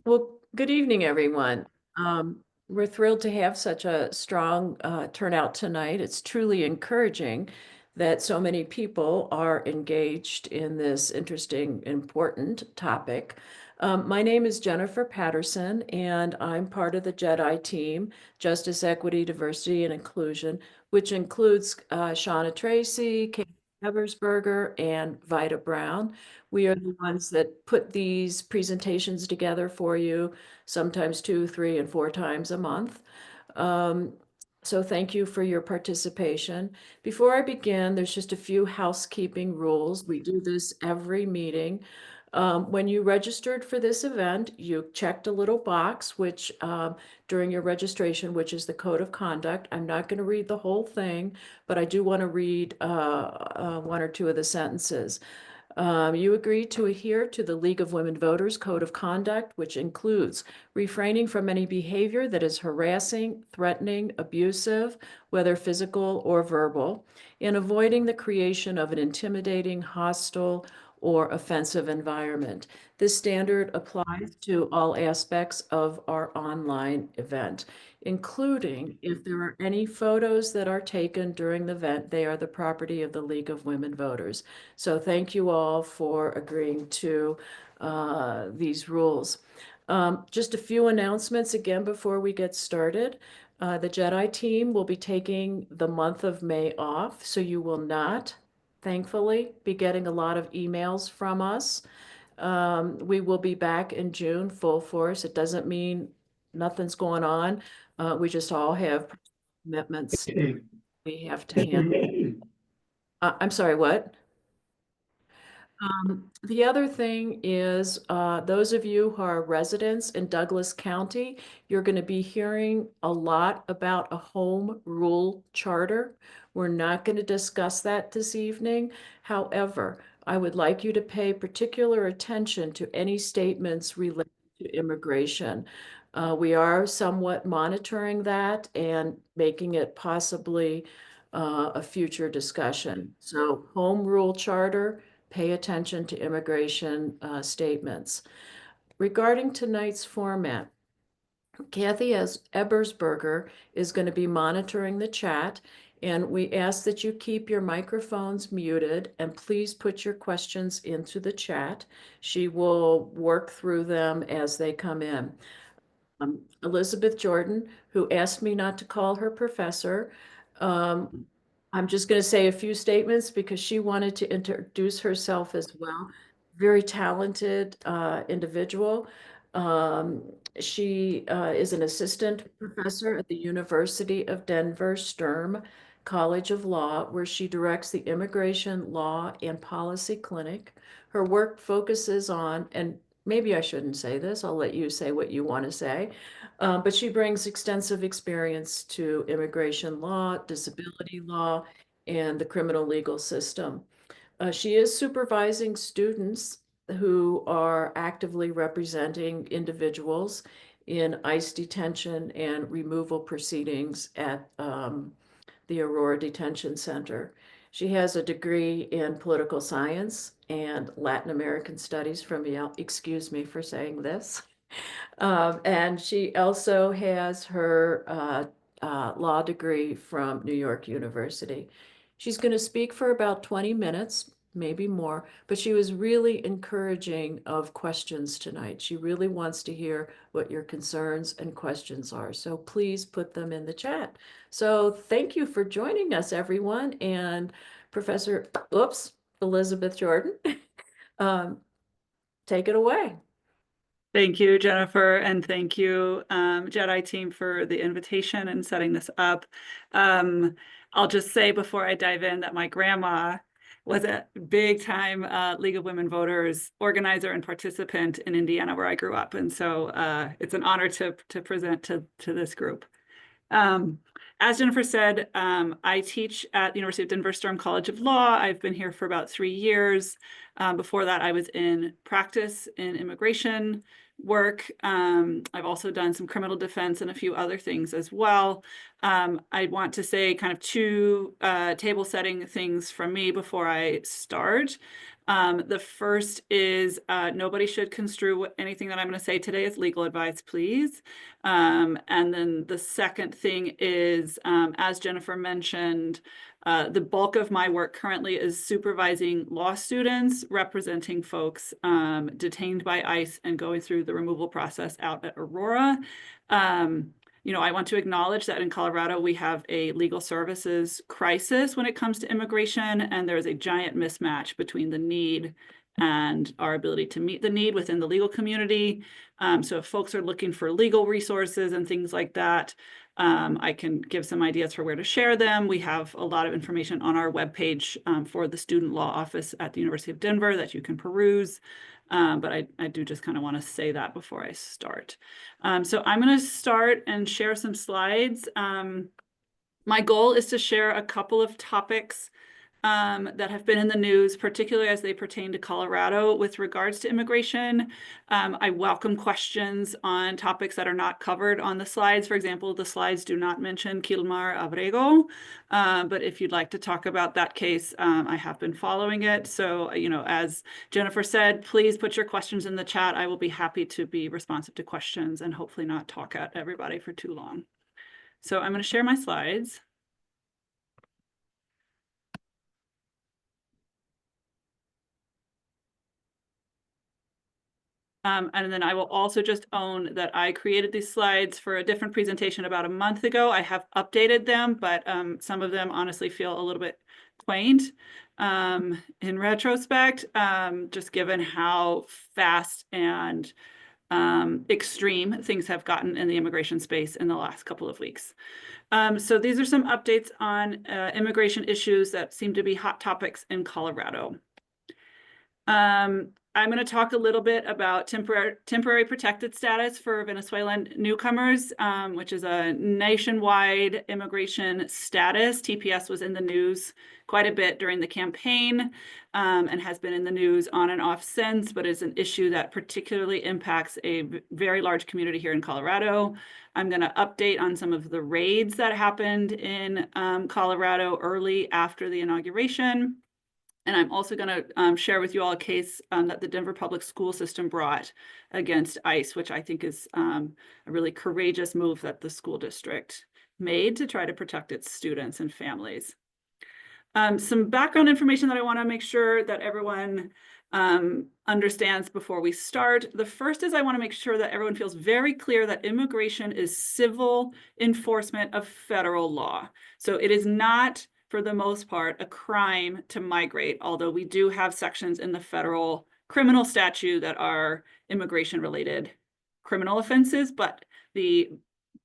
Well, good evening, everyone. We're thrilled to have such a strong turnout tonight. It's truly encouraging that so many people are engaged in this interesting, important topic. My name is Jennifer Patterson, and I'm part of the J.E.D.I team, Justice, Equity, Diversity, and Inclusion, which includes Shauna Tracy, Kate Eversberger, and Vida Brown. We are the ones that put these presentations together for you, sometimes two, three, and four times a month. Um, so thank you for your participation. Before I begin, there's just a few housekeeping rules. We do this every meeting. When you registered for this event, you checked a little box, which during your registration, which is the code of conduct. I'm not going to read the whole thing, but I do want to read one or two of the sentences. You agree to adhere to the League of Women Voters Code of Conduct, which includes refraining from any behavior that is harassing, threatening, abusive, whether physical or verbal, and avoiding the creation of an intimidating, hostile, or offensive environment. This standard applies to all aspects of our online event, including if there are any photos that are taken during the event, they are the property of the League of Women Voters. So thank you all for agreeing to these rules. Just a few announcements again before we get started. The J.E.D.I team will be taking the month of May off, so you will not, thankfully, be getting a lot of emails from us. We will be back in June full force. It doesn't mean nothing's going on. We just all have commitments we have to handle. I'm sorry, what? The other thing is, those of you who are residents in Douglas County, you're going to be hearing a lot about a home rule charter. We're not going to discuss that this evening. However, I would like you to pay particular attention to any statements related to immigration. We are somewhat monitoring that and making it possibly a future discussion. So, home rule charter, pay attention to immigration statements. Regarding tonight's format, Kathy as Ebersberger is going to be monitoring the chat, and we ask that you keep your microphones muted and please put your questions into the chat. She will work through them as they come in. Elizabeth Jordan, who asked me not to call her professor. Um, I'm just going to say a few statements because she wanted to introduce herself as well. Very talented individual. Um, she is an assistant professor at the University of Denver Sturm College of Law, where she directs the Immigration Law and Policy Clinic. Her work focuses on, and maybe I shouldn't say this, I'll let you say what you want to say. But she brings extensive experience to immigration law, disability law, and the criminal legal system. She is supervising students who are actively representing individuals in ICE detention and removal proceedings at the Aurora Detention Center. She has a degree in political science and Latin American studies from Yale. Excuse me for saying this. And she also has her law degree from New York University. She's going to speak for about 20 minutes, maybe more, but she was really encouraging of questions tonight. She really wants to hear what your concerns and questions are. So please put them in the chat. So thank you for joining us, everyone. And Professor, oops, Elizabeth Jordan, um, take it away. Thank you, Jennifer, and thank you, J.E.D.I team, for the invitation and setting this up. I'll just say before I dive in that my grandma was a big time League of Women Voters organizer and participant in Indiana, where I grew up. And so it's an honor to present to this group. As Jennifer said, I teach at the University of Denver Sturm College of Law. I've been here for about 3 years. Before that, I was in practice in immigration work. I've also done some criminal defense and a few other things as well. I want to say kind of two table setting things from me before I start. The first is nobody should construe anything that I'm going to say today as legal advice, please. And then the second thing is, as Jennifer mentioned, the bulk of my work currently is supervising law students representing folks detained by ICE and going through the removal process out at Aurora. I want to acknowledge that in Colorado, we have a legal services crisis when it comes to immigration, and there is a giant mismatch between the need and our ability to meet the need within the legal community. So if folks are looking for legal resources and things like that, I can give some ideas for where to share them. We have a lot of information on our webpage for the Student Law Office at the University of Denver that you can peruse. But I do just kind of want to say that before I start. So I'm going to start and share some slides. My goal is to share a couple of topics that have been in the news, particularly as they pertain to Colorado with regards to immigration. I welcome questions on topics that are not covered on the slides. For example, the slides do not mention Quilmar Abrego, but if you'd like to talk about that case, I have been following it. So, as Jennifer said, please put your questions in the chat. I will be happy to be responsive to questions and hopefully not talk at everybody for too long. So I'm going to share my slides. And then I will also just own that I created these slides for a different presentation about a month ago. I have updated them, but some of them honestly feel a little bit quaint in retrospect, just given how fast and extreme things have gotten in the immigration space in the last couple of weeks. So these are some updates on immigration issues that seem to be hot topics in Colorado. I'm going to talk a little bit about temporary protected status for Venezuelan newcomers, which is a nationwide immigration status. TPS was in the news quite a bit during the campaign and has been in the news on and off since, but is an issue that particularly impacts a very large community here in Colorado. I'm going to update on some of the raids that happened in Colorado early after the inauguration. And I'm also going to share with you all a case that the Denver Public School System brought against ICE, which I think is a really courageous move that the school district made to try to protect its students and families. Some background information that I want to make sure that everyone understands before we start. The first is I want to make sure that everyone feels very clear that immigration is civil enforcement of federal law. So it is not, for the most part, a crime to migrate, although we do have sections in the federal criminal statute that are immigration-related criminal offenses, but the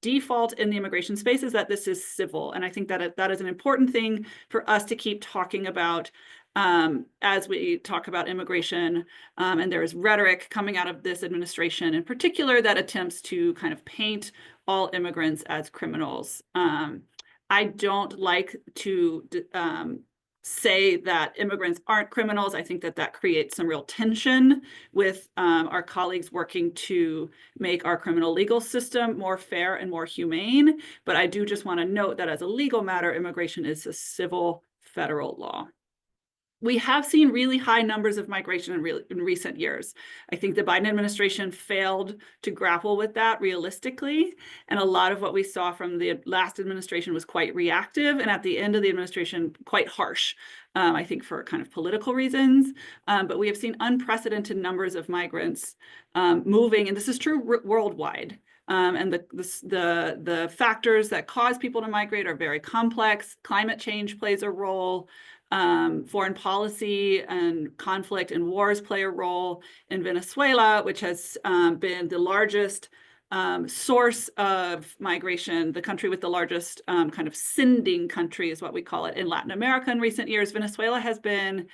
default in the immigration space is that this is civil. And I think that that is an important thing for us to keep talking about as we talk about immigration. And there is rhetoric coming out of this administration in particular that attempts to kind of paint all immigrants as criminals. I don't like to say that immigrants aren't criminals. I think that that creates some real tension with our colleagues working to make our criminal legal system more fair and more humane. But I do just want to note that as a legal matter, immigration is a civil federal law. We have seen really high numbers of migration in recent years. I think the Biden administration failed to grapple with that realistically. And a lot of what we saw from the last administration was quite reactive, and at the end of the administration, quite harsh, I think for kind of political reasons. But we have seen unprecedented numbers of migrants moving, and this is true worldwide. And the factors that cause people to migrate are very complex. Climate change plays a role. Foreign policy and conflict and wars play a role in Venezuela, which has been the largest source of migration, the country with the largest kind of sending country is what we call it in Latin America in recent years. Venezuela has been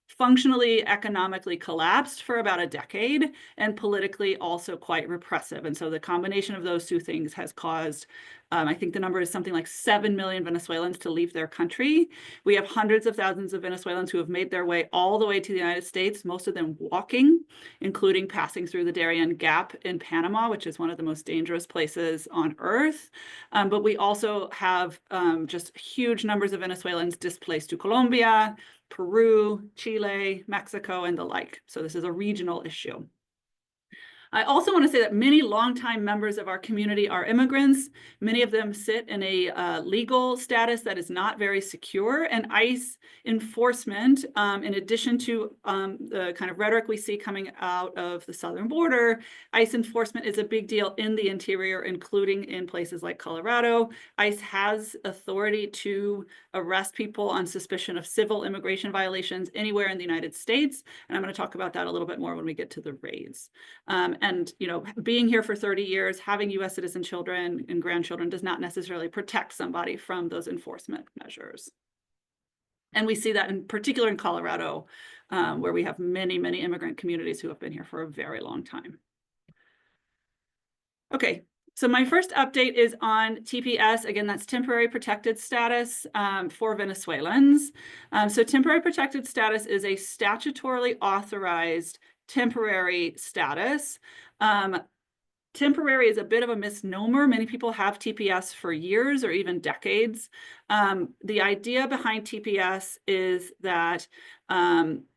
functionally economically collapsed for about a decade and politically also quite repressive. And so the combination of those two things has caused, I think the number is something like 7 million Venezuelans to leave their country. We have hundreds of thousands of Venezuelans who have made their way all the way to the United States, most of them walking, including passing through the Darien Gap in Panama, which is one of the most dangerous places on earth. But we also have just huge numbers of Venezuelans displaced to Colombia, Peru, Chile, Mexico, and the like. So this is a regional issue. I also want to say that many longtime members of our community are immigrants. Many of them sit in a legal status that is not very secure, and ICE enforcement, in addition to the kind of rhetoric we see coming out of the southern border, ICE enforcement is a big deal in the interior, including in places like Colorado. ICE has authority to arrest people on suspicion of civil immigration violations anywhere in the United States, and I'm going to talk about that a little bit more when we get to the raids. And being here for 30 years, having U.S. citizen children and grandchildren does not necessarily protect somebody from those enforcement measures. And we see that in particular in Colorado, where we have many, many immigrant communities who have been here for a very long time. Okay, so my first update is on TPS. Again, that's temporary protected status for Venezuelans. So temporary protected status is a statutorily authorized temporary status. Temporary is a bit of a misnomer. Many people have TPS for years or even decades. The idea behind TPS is that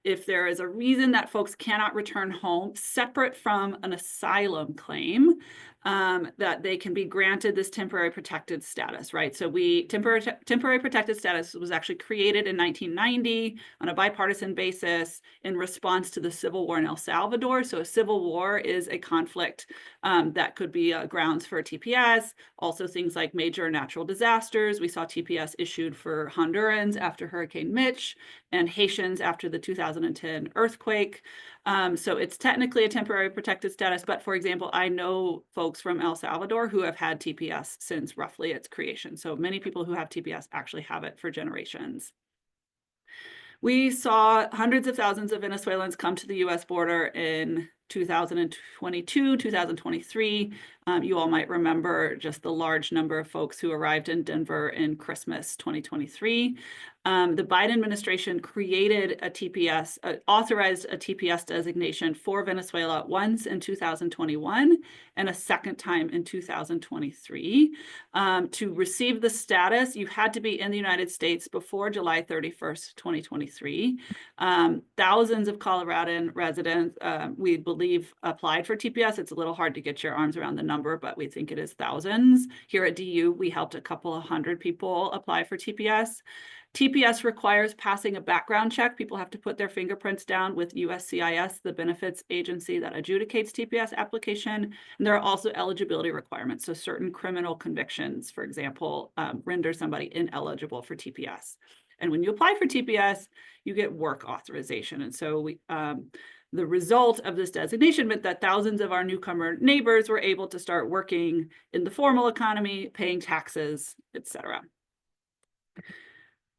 if there is a reason that folks cannot return home, separate from an asylum claim, that they can be granted this temporary protected status, right? So temporary protected status was actually created in 1990 on a bipartisan basis in response to the civil war in El Salvador. So a civil war is a conflict that could be grounds for TPS. Also things like major natural disasters. We saw TPS issued for Hondurans after Hurricane Mitch and Haitians after the 2010 earthquake. So it's technically a temporary protected status, but for example, I know folks from El Salvador who have had TPS since roughly its creation. So many people who have TPS actually have it for generations. We saw hundreds of thousands of Venezuelans come to the US border in 2022, 2023. You all might remember just the large number of folks who arrived in Denver in Christmas 2023. The Biden administration created a TPS, authorized a TPS designation for Venezuela once in 2021 and a second time in 2023. To receive the status, you had to be in the United States before July 31st, 2023. Thousands of Coloradan residents, we believe, applied for TPS. It's a little hard to get your arms around the number, but we think it is thousands. Here at DU, we helped a couple of hundred people apply for TPS. TPS requires passing a background check. People have to put their fingerprints down with USCIS, the benefits agency that adjudicates TPS application. And there are also eligibility requirements. So certain criminal convictions, for example, render somebody ineligible for TPS. And when you apply for TPS, you get work authorization. And so the result of this designation meant that thousands of our newcomer neighbors were able to start working in the formal economy, paying taxes, et cetera.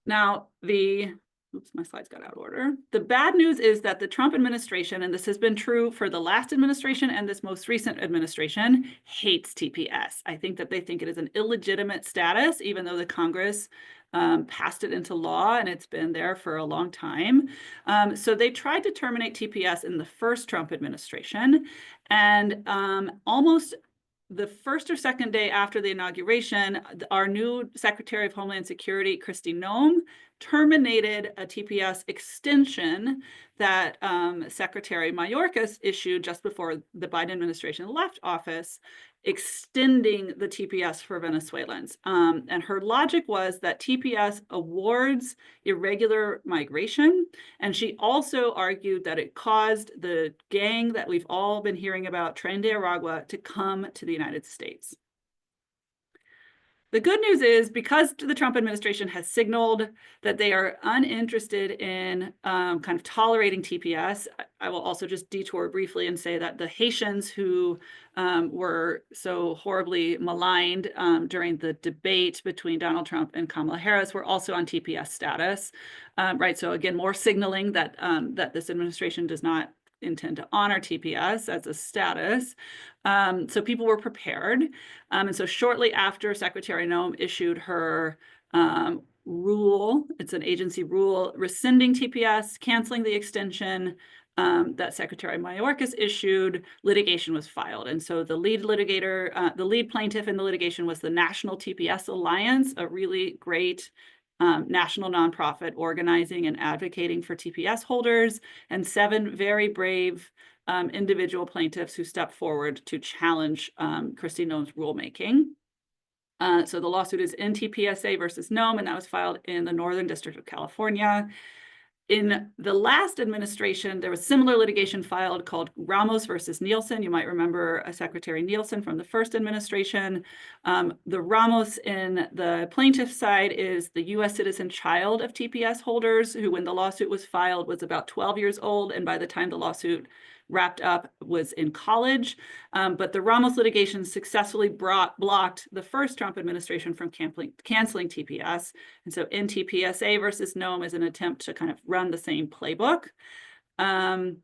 Now, oops, my slides got out of order. The bad news is that the Trump administration, and this has been true for the last administration and this most recent administration, hates TPS. I think that they think it is an illegitimate status, even though the Congress passed it into law and it's been there for a long time. So they tried to terminate TPS in the first Trump administration, and almost the first or second day after the inauguration, our new Secretary of Homeland Security, Kristi Noem, terminated a TPS extension that Secretary Mayorkas issued just before the Biden administration left office, extending the TPS for Venezuelans. And her logic was that TPS awards irregular migration. And she also argued that it caused the gang that we've all been hearing about, Tren de Aragua, to come to the United States. The good news is, because the Trump administration has signaled that they are uninterested in kind of tolerating TPS, I will also just detour briefly and say that the Haitians who were so horribly maligned during the debate between Donald Trump and Kamala Harris were also on TPS status, right? So again, more signaling that, that this administration does not intend to honor TPS as a status. So people were prepared. And so shortly after Secretary Noem issued her rule, it's an agency rule, rescinding TPS, canceling the extension that Secretary Mayorkas issued, litigation was filed. And so the lead litigator, the lead plaintiff in the litigation was the National TPS Alliance, a really great national nonprofit organizing and advocating for TPS holders, and 7 very brave individual plaintiffs who stepped forward to challenge Kristi Noem's rulemaking. So the lawsuit is NTPSA versus Noem, and that was filed in the Northern District of California. In the last administration, there was similar litigation filed called Ramos versus Nielsen. You might remember Secretary Nielsen from the first administration. The Ramos in the plaintiff side is the U.S. citizen child of TPS holders, who, when the lawsuit was filed, was about 12 years old, and by the time the lawsuit wrapped up, was in college. But the Ramos litigation successfully blocked the first Trump administration from canceling TPS. And so NTPSA versus Noem is an attempt to kind of run the same playbook. The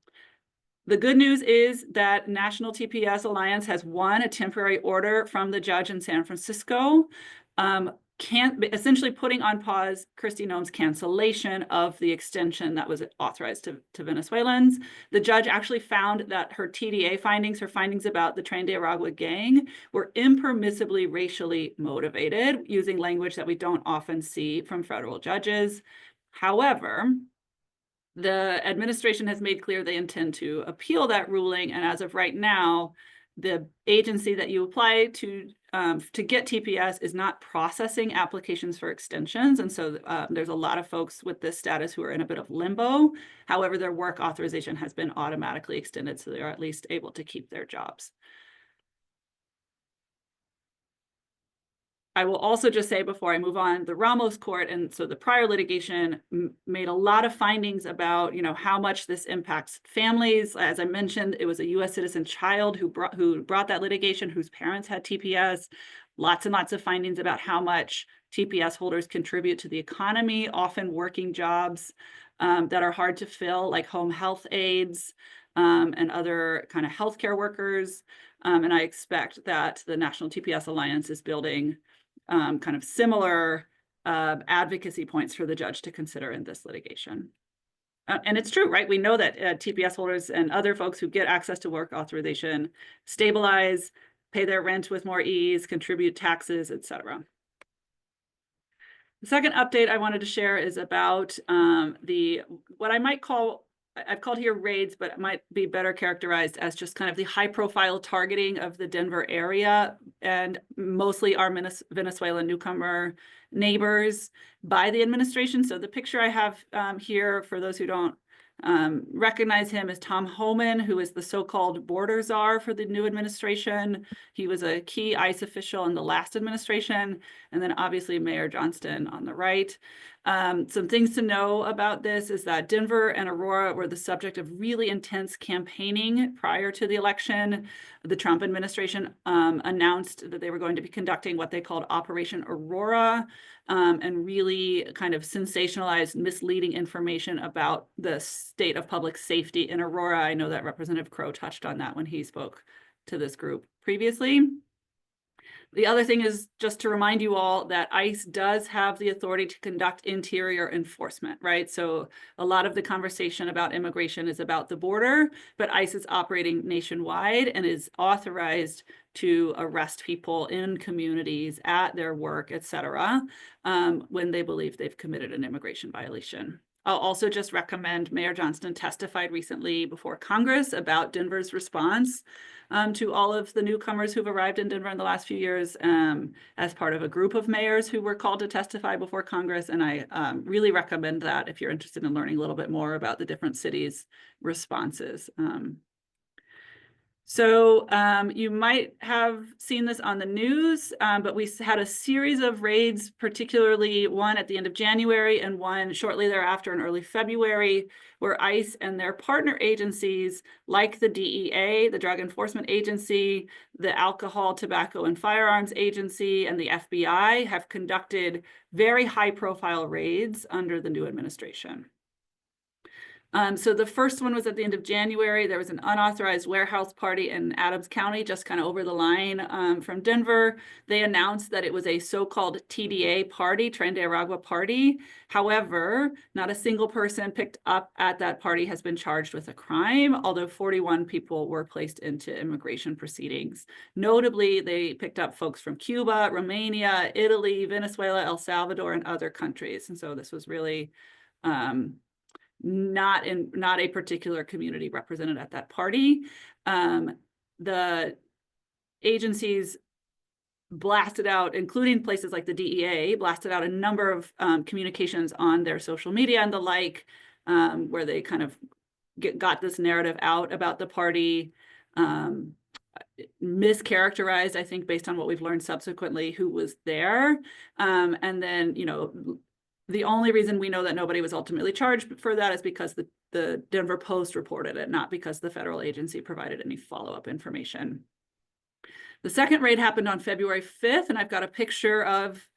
good news is that National TPS Alliance has won a temporary order from the judge in San Francisco, essentially putting on pause Kristi Noem's cancellation of the extension that was authorized to Venezuelans. The judge actually found that her TDA findings, her findings about the Tren de Aragua gang, were impermissibly racially motivated, using language that we don't often see from federal judges. However, the administration has made clear they intend to appeal that ruling, and as of right now, the agency that you apply to get TPS is not processing applications for extensions, and so there's a lot of folks with this status who are in a bit of limbo. However, their work authorization has been automatically extended, so they're at least able to keep their jobs. I will also just say before I move on, the Ramos court, and so the prior litigation, made a lot of findings about, how much this impacts families. As I mentioned, it was a U.S. citizen child who brought that litigation, whose parents had TPS. Lots and lots of findings about how much TPS holders contribute to the economy, often working jobs that are hard to fill, like home health aides and other kind of healthcare workers. And I expect that the National TPS Alliance is building kind of similar advocacy points for the judge to consider in this litigation. And it's true, right? We know that TPS holders and other folks who get access to work authorization stabilize, pay their rent with more ease, contribute taxes, et cetera. The second update I wanted to share is about what I might call, I've called here raids, but it might be better characterized as just kind of the high-profile targeting of the Denver area and mostly our Venezuelan newcomer neighbors by the administration. So the picture I have here, for those who don't recognize him, is Tom Homan, who is the so-called border czar for the new administration. He was a key ICE official in the last administration, and then obviously Mayor Johnston on the right. Some things to know about this is that Denver and Aurora were the subject of really intense campaigning prior to the election. The Trump administration announced that they were going to be conducting what they called Operation Aurora, and really kind of sensationalized, misleading information about the state of public safety in Aurora. I know that Representative Crow touched on that when he spoke to this group previously. The other thing is just to remind you all that ICE does have the authority to conduct interior enforcement, right? So a lot of the conversation about immigration is about the border, but ICE is operating nationwide and is authorized to arrest people in communities, at their work, et cetera, when they believe they've committed an immigration violation. I'll also just recommend Mayor Johnston testified recently before Congress about Denver's response to all of the newcomers who've arrived in Denver in the last few years as part of a group of mayors who were called to testify before Congress. And I really recommend that if you're interested in learning a little bit more about the different cities' responses. So you might have seen this on the news, but we had a series of raids, particularly one at the end of January and one shortly thereafter in early February, where ICE and their partner agencies, like the DEA, the Drug Enforcement Agency, the Alcohol, Tobacco, and Firearms Agency, and the FBI, have conducted very high-profile raids under the new administration. So the first one was at the end of January. There was an unauthorized warehouse party in Adams County, just kind of over the line from Denver. They announced that it was a so-called TDA party, Tren de Aragua party. However, not a single person picked up at that party has been charged with a crime, although 41 people were placed into immigration proceedings. Notably, they picked up folks from Cuba, Romania, Italy, Venezuela, El Salvador, and other countries. And so this was really not a particular community represented at that party. The agencies blasted out, including places like the DEA, blasted out a number of communications on their social media and the like, where they kind of got this narrative out about the party. Mischaracterized, I think, based on what we've learned subsequently, who was there. And then, the only reason we know that nobody was ultimately charged for that is because the Denver Post reported it, not because the federal agency provided any follow-up information. The second raid happened on February 5th, and I've got a picture of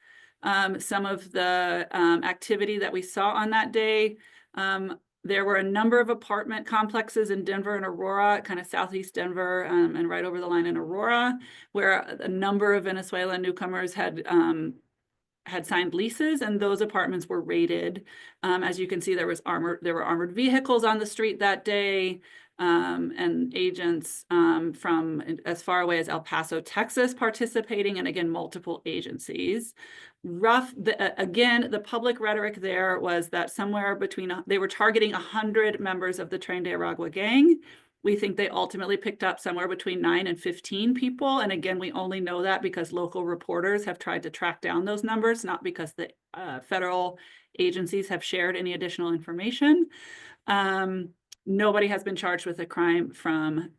some of the activity that we saw on that day. There were a number of apartment complexes in Denver and Aurora, kind of southeast Denver, and right over the line in Aurora, where a number of Venezuelan newcomers had signed leases, and those apartments were raided. As you can see, there were armored vehicles on the street that day, and agents from as far away as El Paso, Texas, participating, and again, multiple agencies. Again, the public rhetoric there was that somewhere between, they were targeting 100 members of the Tren de Aragua gang. We think they ultimately picked up somewhere between 9 and 15 people. And again, we only know that because local reporters have tried to track down those numbers, not because the federal agencies have shared any additional information. Nobody has been charged with a crime from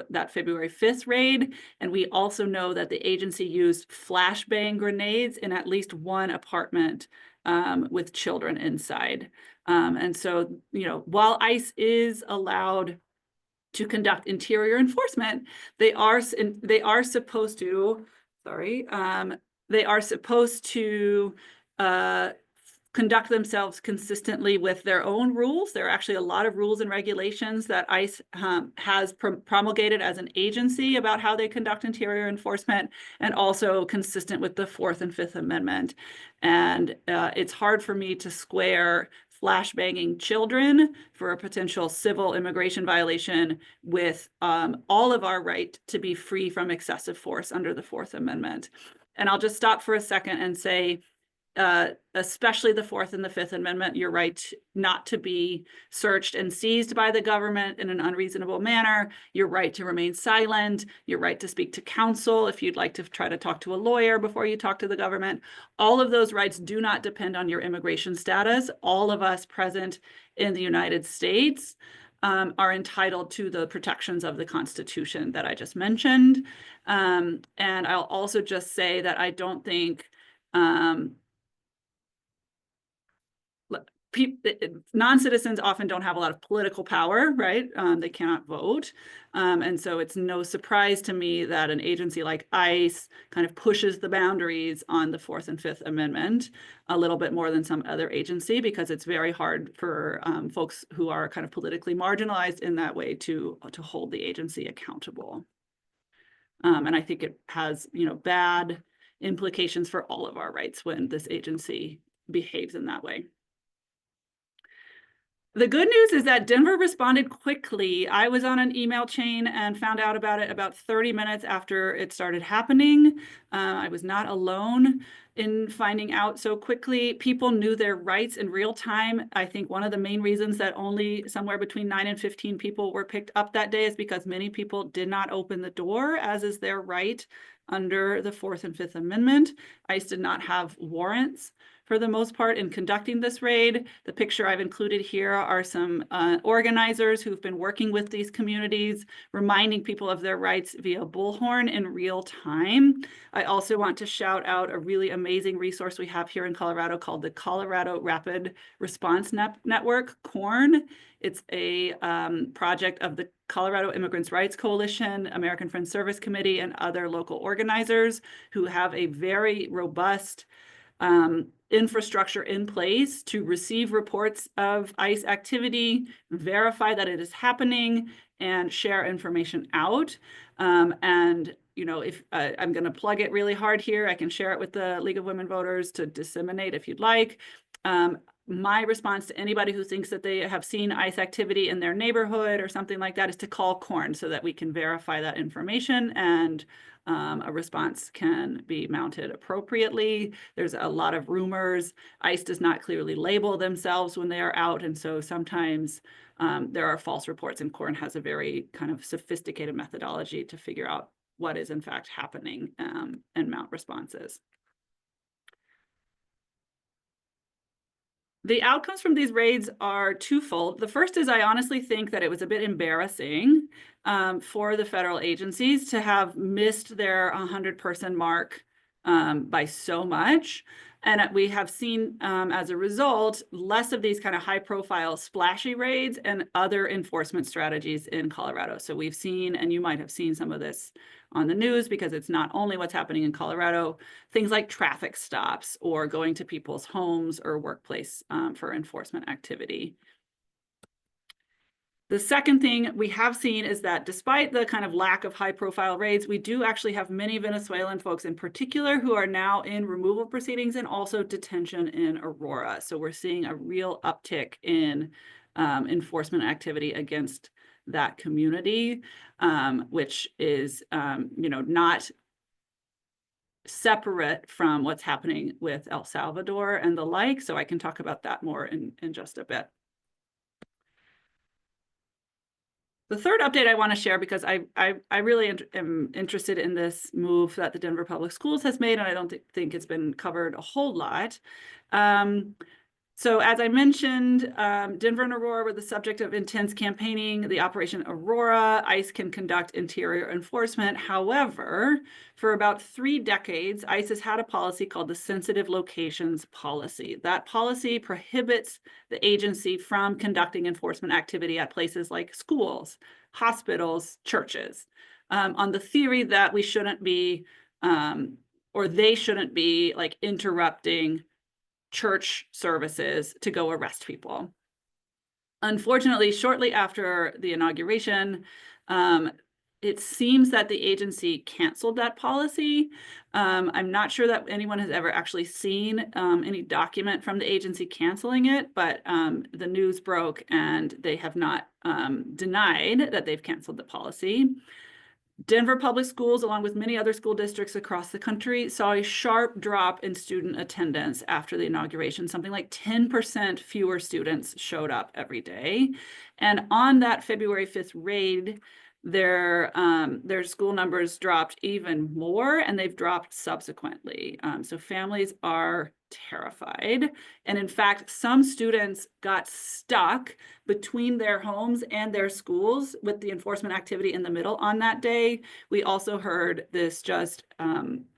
that February 5th raid. And we also know that the agency used flashbang grenades in at least one apartment with children inside. And so, while ICE is allowed to conduct interior enforcement, they are supposed to, they are supposed to conduct themselves consistently with their own rules. There are actually a lot of rules and regulations that ICE has promulgated as an agency about how they conduct interior enforcement, and also consistent with the Fourth and Fifth Amendment. And it's hard for me to square flashbanging children for a potential civil immigration violation with all of our right to be free from excessive force under the Fourth Amendment. And I'll just stop for a second and say, especially the Fourth and the Fifth Amendment, your right not to be searched and seized by the government in an unreasonable manner, your right to remain silent, your right to speak to counsel if you'd like to try to talk to a lawyer before you talk to the government. All of those rights do not depend on your immigration status. All of us present in the United States are entitled to the protections of the Constitution that I just mentioned. And I'll also just say that I don't think non-citizens often don't have a lot of political power, right? They cannot vote. And so it's no surprise to me that an agency like ICE kind of pushes the boundaries on the Fourth and Fifth Amendment a little bit more than some other agency, because it's very hard for folks who are kind of politically marginalized in that way to hold the agency accountable. And I think it has, bad implications for all of our rights when this agency behaves in that way. The good news is that Denver responded quickly. I was on an email chain and found out about it about 30 minutes after it started happening. I was not alone in finding out so quickly. People knew their rights in real time. I think one of the main reasons that only somewhere between 9 and 15 people were picked up that day is because many people did not open the door, as is their right under the Fourth and Fifth Amendment. ICE did not have warrants for the most part in conducting this raid. The picture I've included here are some organizers who've been working with these communities, reminding people of their rights via bullhorn in real time. I also want to shout out a really amazing resource we have here in Colorado called the Colorado Rapid Response Network, CORN. It's a project of the Colorado Immigrants' Rights Coalition, American Friends Service Committee, and other local organizers who have a very robust infrastructure in place to receive reports of ICE activity, verify that it is happening, and share information out. And if I'm going to plug it really hard here, I can share it with the League of Women Voters to disseminate if you'd like. My response to anybody who thinks that they have seen ICE activity in their neighborhood or something like that is to call CORN so that we can verify that information and a response can be mounted appropriately. There's a lot of rumors. ICE does not clearly label themselves when they are out, and so sometimes there are false reports, and CORN has a very kind of sophisticated methodology to figure out what is in fact happening and mount responses. The outcomes from these raids are twofold. The first is I honestly think that it was a bit embarrassing for the federal agencies to have missed their 100-person mark by so much. And we have seen, as a result, less of these kind of high-profile splashy raids and other enforcement strategies in Colorado. So we've seen, and you might have seen some of this on the news because it's not only what's happening in Colorado, things like traffic stops or going to people's homes or workplace for enforcement activity. The second thing we have seen is that despite the kind of lack of high-profile raids, we do actually have many Venezuelan folks in particular who are now in removal proceedings and also detention in Aurora. So we're seeing a real uptick in enforcement activity against that community, which is not separate from what's happening with El Salvador and the like. So I can talk about that more in just a bit. The third update I want to share, because I really am interested in this move that the Denver Public Schools has made, and I don't think it's been covered a whole lot. So as I mentioned, Denver and Aurora were the subject of intense campaigning. The Operation Aurora, ICE can conduct interior enforcement. However, for about 3 decades, ICE has had a policy called the Sensitive Locations Policy. That policy prohibits the agency from conducting enforcement activity at places like schools, hospitals, churches, on the theory that we shouldn't be, or they shouldn't be, like, interrupting church services to go arrest people. Unfortunately, shortly after the inauguration, it seems that the agency canceled that policy. I'm not sure that anyone has ever actually seen any document from the agency canceling it, but the news broke and they have not denied that they've canceled the policy. Denver Public Schools, along with many other school districts across the country, saw a sharp drop in student attendance after the inauguration. Something like 10% fewer students showed up every day. And on that February 5th raid, their school numbers dropped even more, and they've dropped subsequently. So families are terrified. And in fact, some students got stuck between their homes and their schools with the enforcement activity in the middle on that day. We also heard this just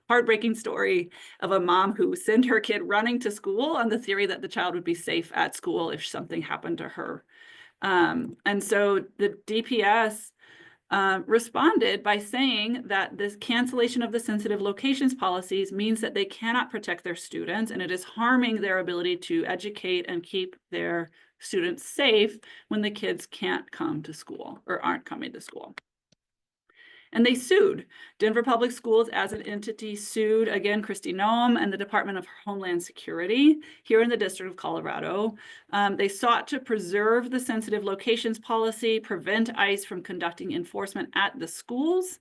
heartbreaking story of a mom who sent her kid running to school on the theory that the child would be safe at school if something happened to her. And so the DPS responded by saying that this cancellation of the sensitive locations policies means that they cannot protect their students, and it is harming their ability to educate and keep their students safe when the kids can't come to school or aren't coming to school. And they sued. Denver Public Schools as an entity sued, again, Kristi Noem and the Department of Homeland Security here in the District of Colorado. They sought to preserve the sensitive locations policy, prevent ICE from conducting enforcement at the schools.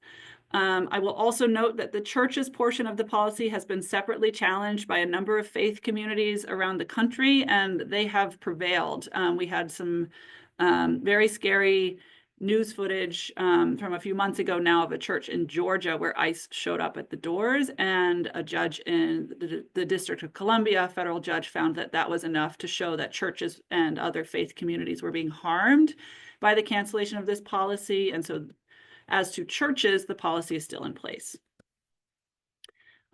I will also note that the church's portion of the policy has been separately challenged by a number of faith communities around the country, and they have prevailed. We had some very scary news footage from a few months ago now of a church in Georgia where ICE showed up at the doors, and a judge in the District of Columbia, a federal judge, found that that was enough to show that churches and other faith communities were being harmed by the cancellation of this policy. And so as to churches, the policy is still in place.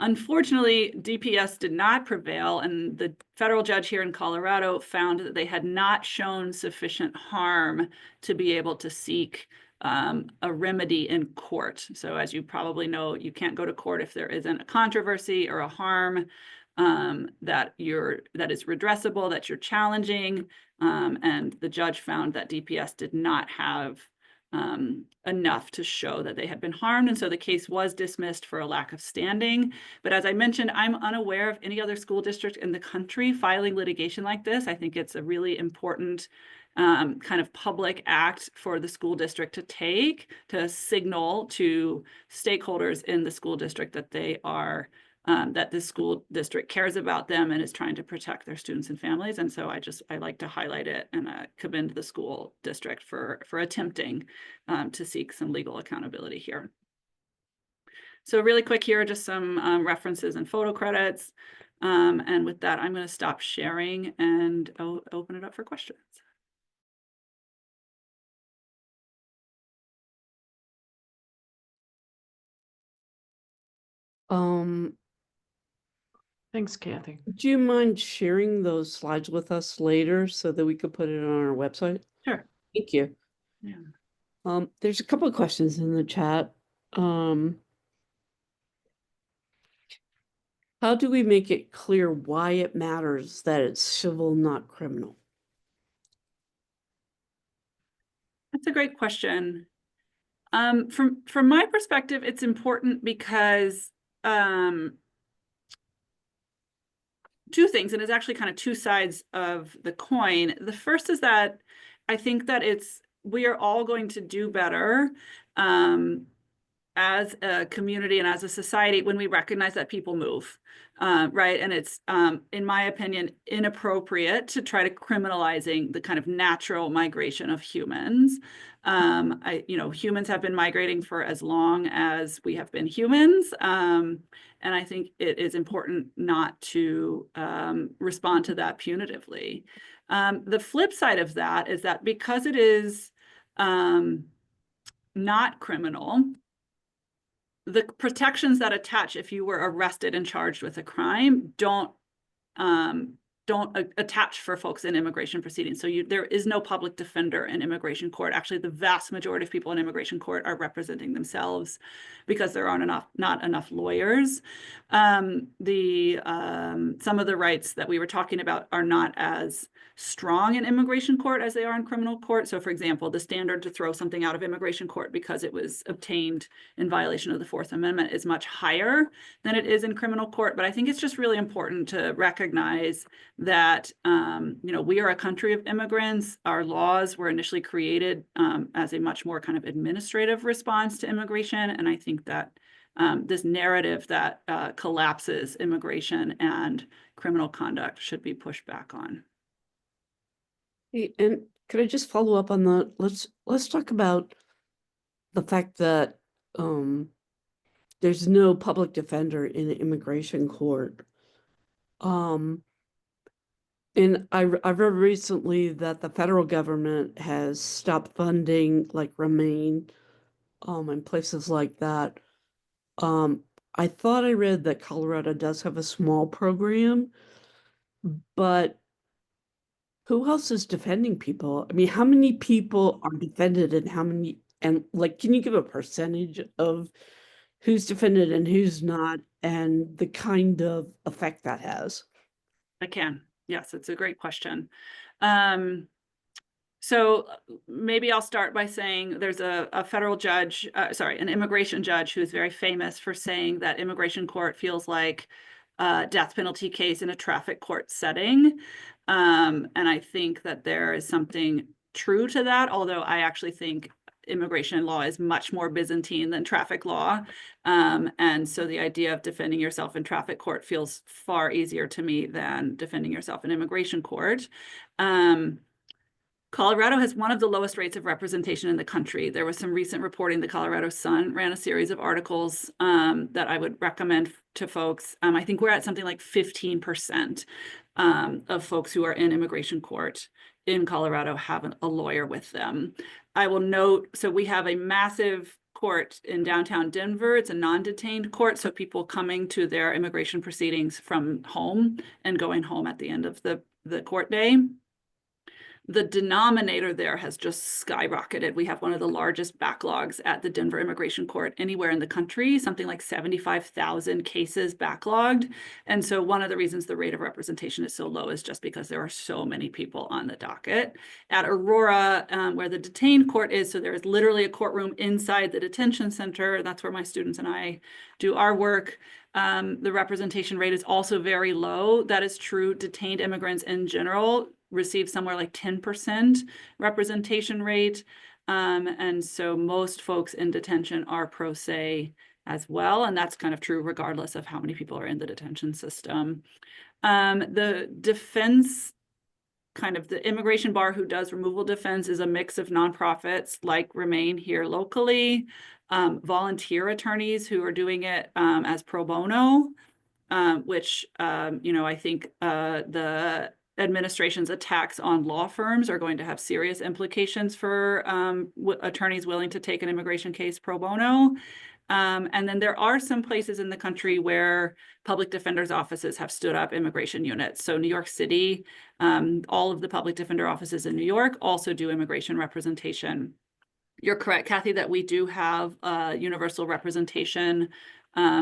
Unfortunately, DPS did not prevail, and the federal judge here in Colorado found that they had not shown sufficient harm to be able to seek a remedy in court. So as you probably know, you can't go to court if there isn't a controversy or a harm. that is redressable, that you're challenging. And the judge found that DPS did not have enough to show that they had been harmed. And so the case was dismissed for a lack of standing. But as I mentioned, I'm unaware of any other school district in the country filing litigation like this. I think it's a really important kind of public act for the school district to take to signal to stakeholders in the school district that they are that the school district cares about them and is trying to protect their students and families. And so I like to highlight it and commend the school district for attempting to seek some legal accountability here. So really quick here, just some references and photo credits. And with that, I'm going to stop sharing and open it up for questions. Thanks, Kathy. Do you mind sharing those slides with us later so that we could put it on our website? Sure. Thank you. Yeah. There's a couple of questions in the chat. How do we make it clear why it matters that it's civil, not criminal? That's a great question. From my perspective, it's important because two things, and it's actually kind of two sides of the coin. The first is that I think that we are all going to do better as a community and as a society when we recognize that people move, right? And it's, in my opinion, inappropriate to try to criminalizing the kind of natural migration of humans. Humans have been migrating for as long as we have been humans. And I think it is important not to respond to that punitively. The flip side of that is that because it is not criminal, the protections that attach if you were arrested and charged with a crime don't attach for folks in immigration proceedings. So there is no public defender in immigration court. Actually, the vast majority of people in immigration court are representing themselves because there aren't not enough lawyers. Some of the rights that we were talking about are not as strong in immigration court as they are in criminal court. So for example, the standard to throw something out of immigration court because it was obtained in violation of the Fourth Amendment is much higher than it is in criminal court. But I think it's just really important to recognize that we are a country of immigrants. Our laws were initially created as a much more kind of administrative response to immigration. And I think that this narrative that collapses immigration and criminal conduct should be pushed back on. Hey, and could I just follow up on that? Let's talk about the fact that there's no public defender in the immigration court. And I read recently that the federal government has stopped funding like Remain and places like that. I thought I read that Colorado does have a small program, but who else is defending people? I mean, how many people are defended and can you give a percentage of who's defended and who's not and the kind of effect that has? I can. Yes, it's a great question. So maybe I'll start by saying there's a federal judge, an immigration judge who's very famous for saying that immigration court feels like a death penalty case in a traffic court setting. And I think that there is something true to that, although I actually think immigration law is much more Byzantine than traffic law. And so the idea of defending yourself in traffic court feels far easier to me than defending yourself in immigration court. Colorado has one of the lowest rates of representation in the country. There was some recent reporting. The Colorado Sun ran a series of articles that I would recommend to folks. I think we're at something like 15% of folks who are in immigration court in Colorado have a lawyer with them. I will note, so we have a massive court in downtown Denver. It's a non-detained court, so people coming to their immigration proceedings from home and going home at the end of the court day. the denominator there has just skyrocketed. We have one of the largest backlogs at the Denver Immigration Court anywhere in the country, something like 75,000 cases backlogged. And so one of the reasons the rate of representation is so low is just because there are so many people on the docket. At Aurora, where the detained court is, so there is literally a courtroom inside the detention center. That's where my students and I do our work. The representation rate is also very low. That is true. Detained immigrants in general receive somewhere like 10% representation rate. And so most folks in detention are pro se as well. And that's kind of true regardless of how many people are in the detention system. The defense, kind of the immigration bar who does removal defense, is a mix of nonprofits like Remain here locally, volunteer attorneys who are doing it as pro bono, which, I think the administration's attacks on law firms are going to have serious implications for attorneys willing to take an immigration case pro bono. And then there are some places in the country where public defender's offices have stood up immigration units. So New York City, all of the public defender offices in New York also do immigration representation. You're correct, Kathy, that we do have a universal representation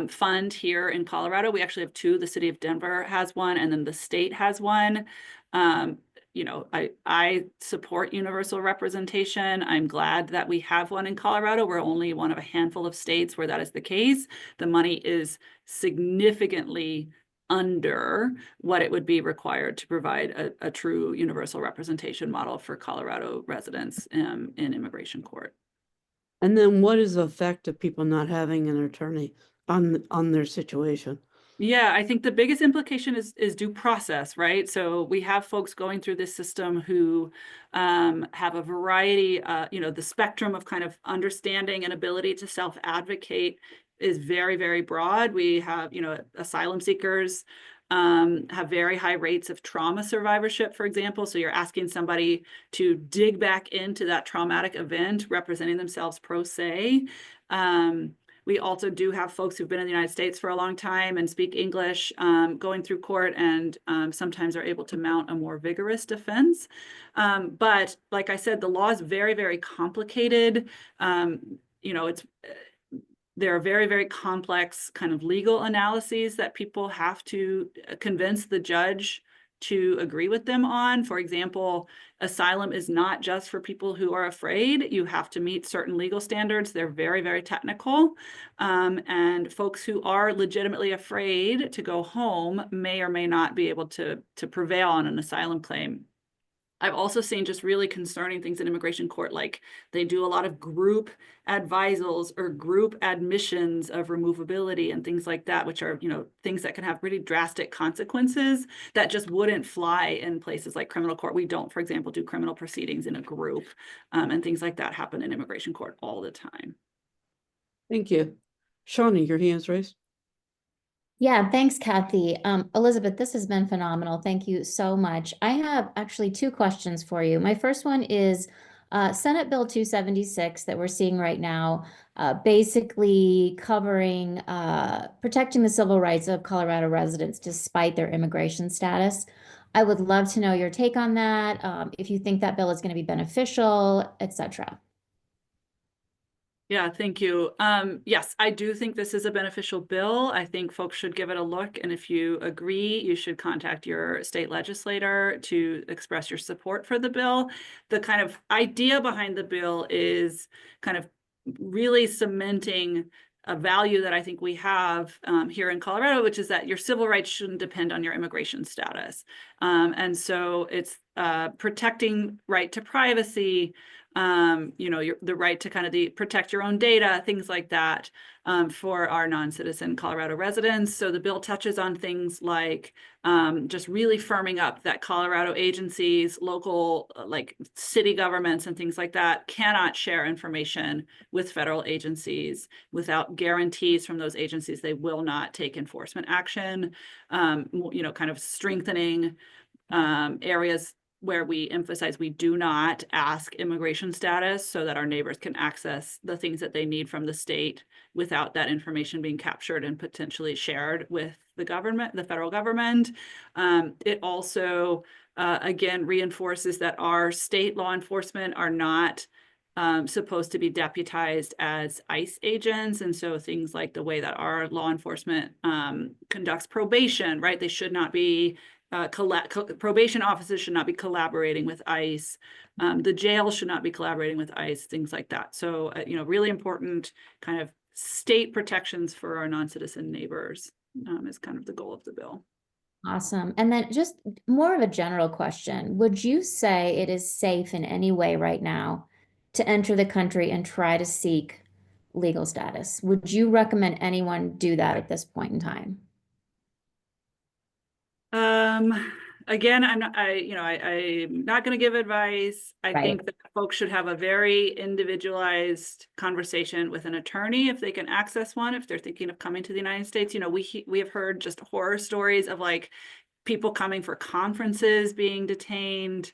fund here in Colorado. We actually have two. The city of Denver has one, and then the state has one. I support universal representation. I'm glad that we have one in Colorado. We're only one of a handful of states where that is the case. The money is significantly under what it would be required to provide a true universal representation model for Colorado residents in immigration court. And then what is the effect of people not having an attorney on their situation? Yeah, I think the biggest implication is due process, right? So we have folks going through this system who have a variety, the spectrum of kind of understanding and ability to self-advocate is very, very broad. We have, asylum seekers have very high rates of trauma survivorship, for example. So you're asking somebody to dig back into that traumatic event, representing themselves pro se. We also do have folks who've been in the United States for a long time and speak English going through court, and sometimes are able to mount a more vigorous defense. But like I said, the law is very, very complicated. There are very, very complex kind of legal analyses that people have to convince the judge to agree with them on. For example, asylum is not just for people who are afraid. You have to meet certain legal standards. They're very, very technical. And folks who are legitimately afraid to go home may or may not be able to prevail on an asylum claim. I've also seen just really concerning things in immigration court, like they do a lot of group advisals or group admissions of removability and things like that, which are, things that can have pretty drastic consequences that just wouldn't fly in places like criminal court. We don't, for example, do criminal proceedings in a group, and things like that happen in immigration court all the time. Thank you. Shawnee, your hand's raised. Yeah, thanks, Kathy. Elizabeth, this has been phenomenal. Thank you so much. I have actually two questions for you. My first one is Senate Bill 276 that we're seeing right now, basically covering protecting the civil rights of Colorado residents despite their immigration status. I would love to know your take on that, if you think that bill is going to be beneficial, etc. Yeah, thank you. Yes, I do think this is a beneficial bill. I think folks should give it a look. And if you agree, you should contact your state legislator to express your support for the bill. The kind of idea behind the bill is kind of really cementing a value that I think we have here in Colorado, which is that your civil rights shouldn't depend on your immigration status. And so it's protecting right to privacy, the right to kind of protect your own data, things like that, for our non-citizen Colorado residents. So the bill touches on things like just really firming up that Colorado agencies, local, like city governments and things like that, cannot share information with federal agencies without guarantees from those agencies they will not take enforcement action, kind of strengthening areas where we emphasize we do not ask immigration status so that our neighbors can access the things that they need from the state without that information being captured and potentially shared with the government, the federal government. It also again, reinforces that our state law enforcement are not supposed to be deputized as ICE agents. And so things like the way that our law enforcement conducts probation, right? They should not be, probation officers should not be collaborating with ICE. The jail should not be collaborating with ICE, things like that. So, really important kind of state protections for our non-citizen neighbors is kind of the goal of the bill. Awesome. And then just more of a general question. Would you say it is safe in any way right now to enter the country and try to seek legal status? Would you recommend anyone do that at this point in time? Again, I'm not going to give advice. I Right. think that folks should have a very individualized conversation with an attorney if they can access one, if they're thinking of coming to the United States. We have heard just horror stories of like people coming for conferences being detained.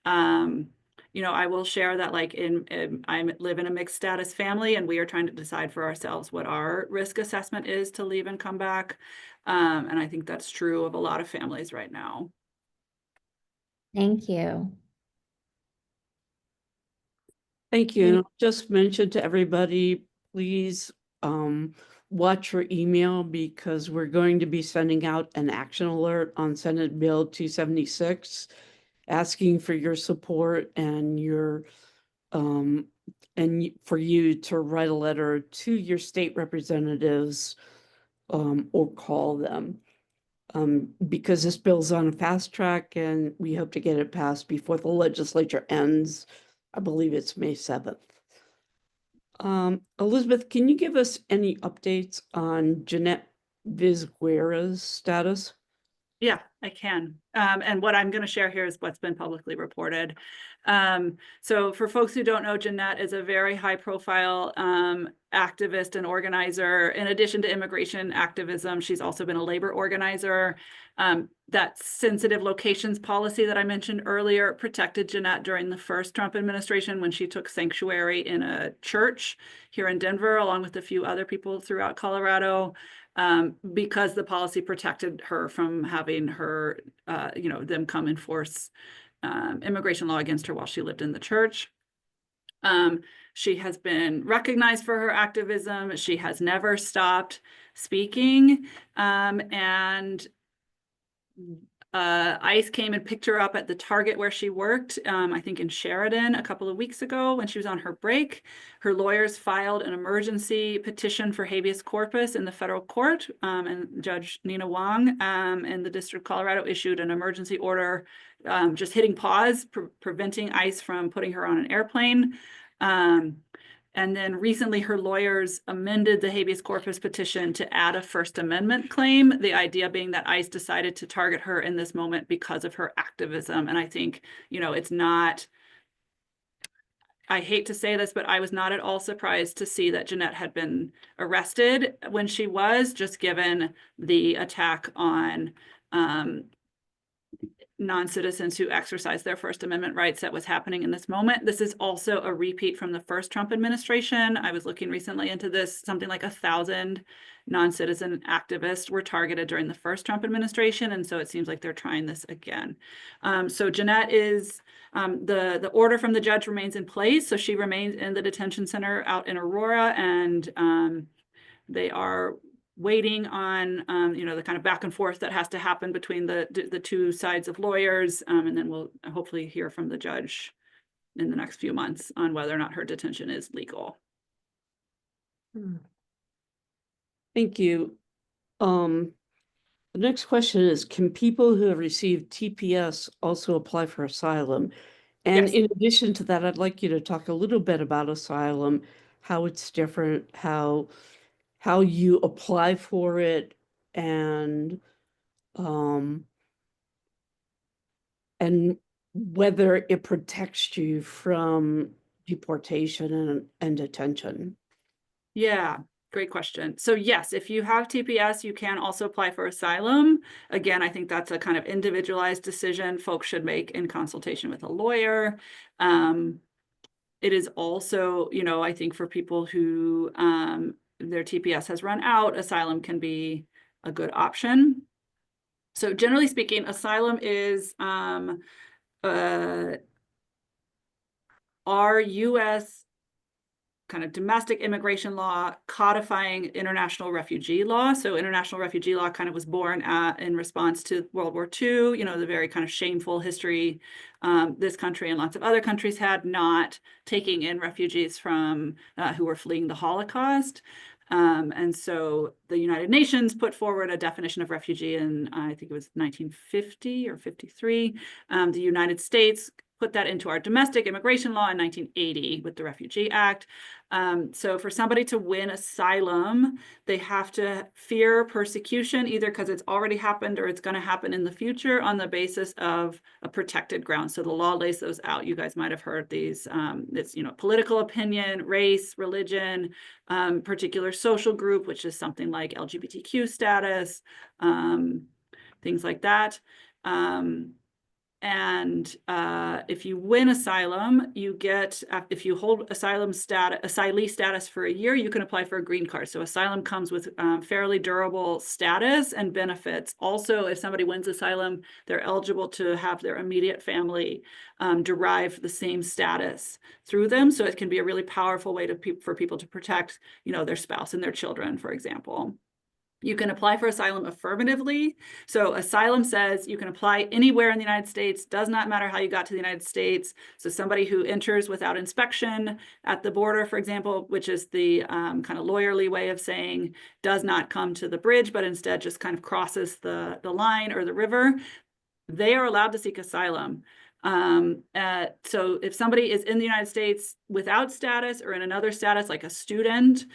I will share that like I live in a mixed status family, and we are trying to decide for ourselves what our risk assessment is to leave and come back. And I think that's true of a lot of families right now. Thank you. Thank you. And I'll just mention to everybody, please watch your email, because we're going to be sending out an action alert on Senate Bill 276, asking for your support and for you to write a letter to your state representatives or call them. Because this bill's on a fast track and we hope to get it passed before the legislature ends. I believe it's May 7th. Elizabeth, can you give us any updates on Jeanette Vizguera's status? Yeah, I can. And what I'm going to share here is what's been publicly reported. So for folks who don't know, Jeanette is a very high profile activist and organizer. In addition to immigration activism, she's also been a labor organizer. That sensitive locations policy that I mentioned earlier protected Jeanette during the first Trump administration when she took sanctuary in a church here in Denver, along with a few other people throughout Colorado. Because the policy protected her from having her, them come enforce immigration law against her while she lived in the church. She has been recognized for her activism. She has never stopped speaking. And ICE came and picked her up at the Target where she worked, I think in Sheridan a couple of weeks ago when she was on her break. Her lawyers filed an emergency petition for habeas corpus in the federal court, and Judge Nina Wong in the District of Colorado issued an emergency order just hitting pause, preventing ICE from putting her on an airplane. And then recently her lawyers amended the habeas corpus petition to add a First Amendment claim, the idea being that ICE decided to target her in this moment because of her activism. And I think, it's not, I hate to say this, but I was not at all surprised to see that Jeanette had been arrested when she was, just given the attack on non-citizens who exercise their First Amendment rights that was happening in this moment. This is also a repeat from the first Trump administration. I was looking recently into this, something like 1,000 non-citizen activists were targeted during the first Trump administration. And so it seems like they're trying this again. So Jeanette is, the order from the judge remains in place. So she remains in the detention center out in Aurora, and they are waiting on, the kind of back and forth that has to happen between the two sides of lawyers. And then we'll hopefully hear from the judge in the next few months on whether or not her detention is legal. Thank you. The next question is, can people who have received TPS also apply for asylum? And Yes. in addition to that, I'd like you to talk a little bit about asylum, how it's different, how you apply for it, and whether it protects you from deportation and detention. Yeah, great question. So yes, if you have TPS, you can also apply for asylum. Again, I think that's a kind of individualized decision folks should make in consultation with a lawyer. It is also, I think for people who their TPS has run out, asylum can be a good option. So generally speaking, asylum is our U.S. kind of domestic immigration law codifying international refugee law. So international refugee law kind of was born in response to World War II, you know, the very kind of shameful history this country and lots of other countries had not taking in refugees from who were fleeing the Holocaust. And so the United Nations put forward a definition of refugee in, I think it was 1950 or 53. The United States put that into our domestic immigration law in 1980 with the Refugee Act. So for somebody to win asylum, they have to fear persecution, either because it's already happened or it's going to happen in the future on the basis of a protected ground. So the law lays those out. You guys might have heard these. It's, you know, political opinion, race, religion, particular social group, which is something like LGBTQ status, things like that. And if you win asylum, you get, if you hold asylum status, asylee status for a year, you can apply for a green card. So asylum comes with fairly durable status and benefits. Also, if somebody wins asylum, they're eligible to have their immediate family derive the same status through them. So it can be a really powerful way for people to protect, you know, their spouse and their children, for example. You can apply for asylum affirmatively. So asylum says you can apply anywhere in the United States, does not matter how you got to the United States. So somebody who enters without inspection at the border, for example, which is the kind of lawyerly way of saying does not come to the bridge, but instead just kind of crosses the line or the river, they are allowed to seek asylum. So if somebody is in the United States without status or in another status, like a student,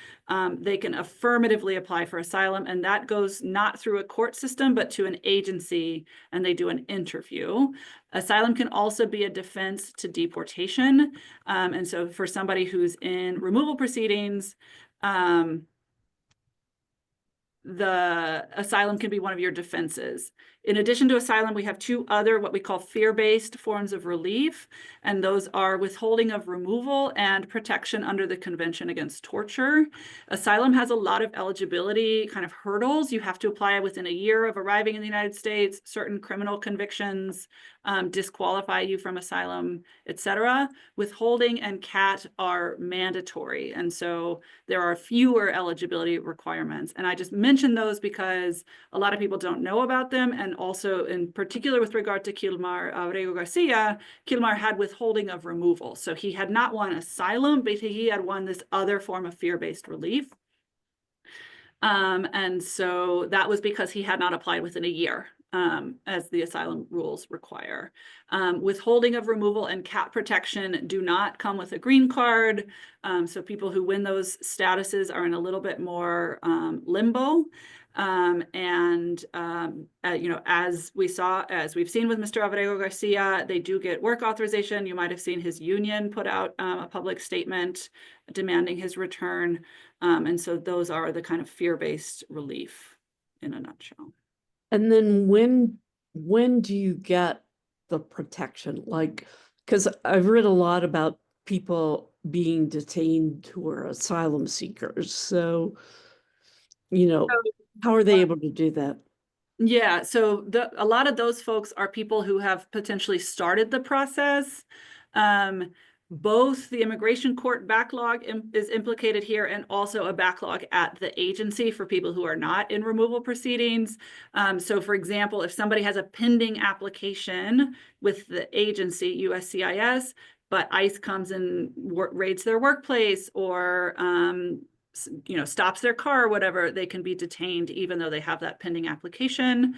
they can affirmatively apply for asylum, and that goes not through a court system, but to an agency, and they do an interview. Asylum can also be a defense to deportation. And so for somebody who's in removal proceedings, the asylum can be one of your defenses. In addition to asylum, we have two other what we call fear-based forms of relief, and those are withholding of removal and protection under the Convention Against Torture. Asylum has a lot of eligibility kind of hurdles. You have to apply within a year of arriving in the United States. Certain criminal convictions disqualify you from asylum, etc. Withholding and CAT are mandatory, and so there are fewer eligibility requirements. And I just mentioned those because a lot of people don't know about them. And also in particular with regard to Kilmar Abrego Garcia, Kilmar had withholding of removal. So he had not won asylum, but he had won this other form of fear-based relief. And so that was because he had not applied within a year, as the asylum rules require. Withholding of removal and CAT protection do not come with a green card. So people who win those statuses are in a little bit more limbo. You know, as we've seen with Mr. Abrego Garcia, they do get work authorization. You might have seen his union put out a public statement demanding his return. And so those are the kind of fear-based relief in a nutshell. And then when do you get the protection? Like, because I've read a lot about people being detained who are asylum seekers. So, you know, how are they able to do that? Yeah, so a lot of those folks are people who have potentially started the process. Both the immigration court backlog is implicated here, and also a backlog at the agency for people who are not in removal proceedings. So for example, if somebody has a pending application with the agency, USCIS, but ICE comes and raids their workplace or you know, stops their car or whatever, they can be detained even though they have that pending application.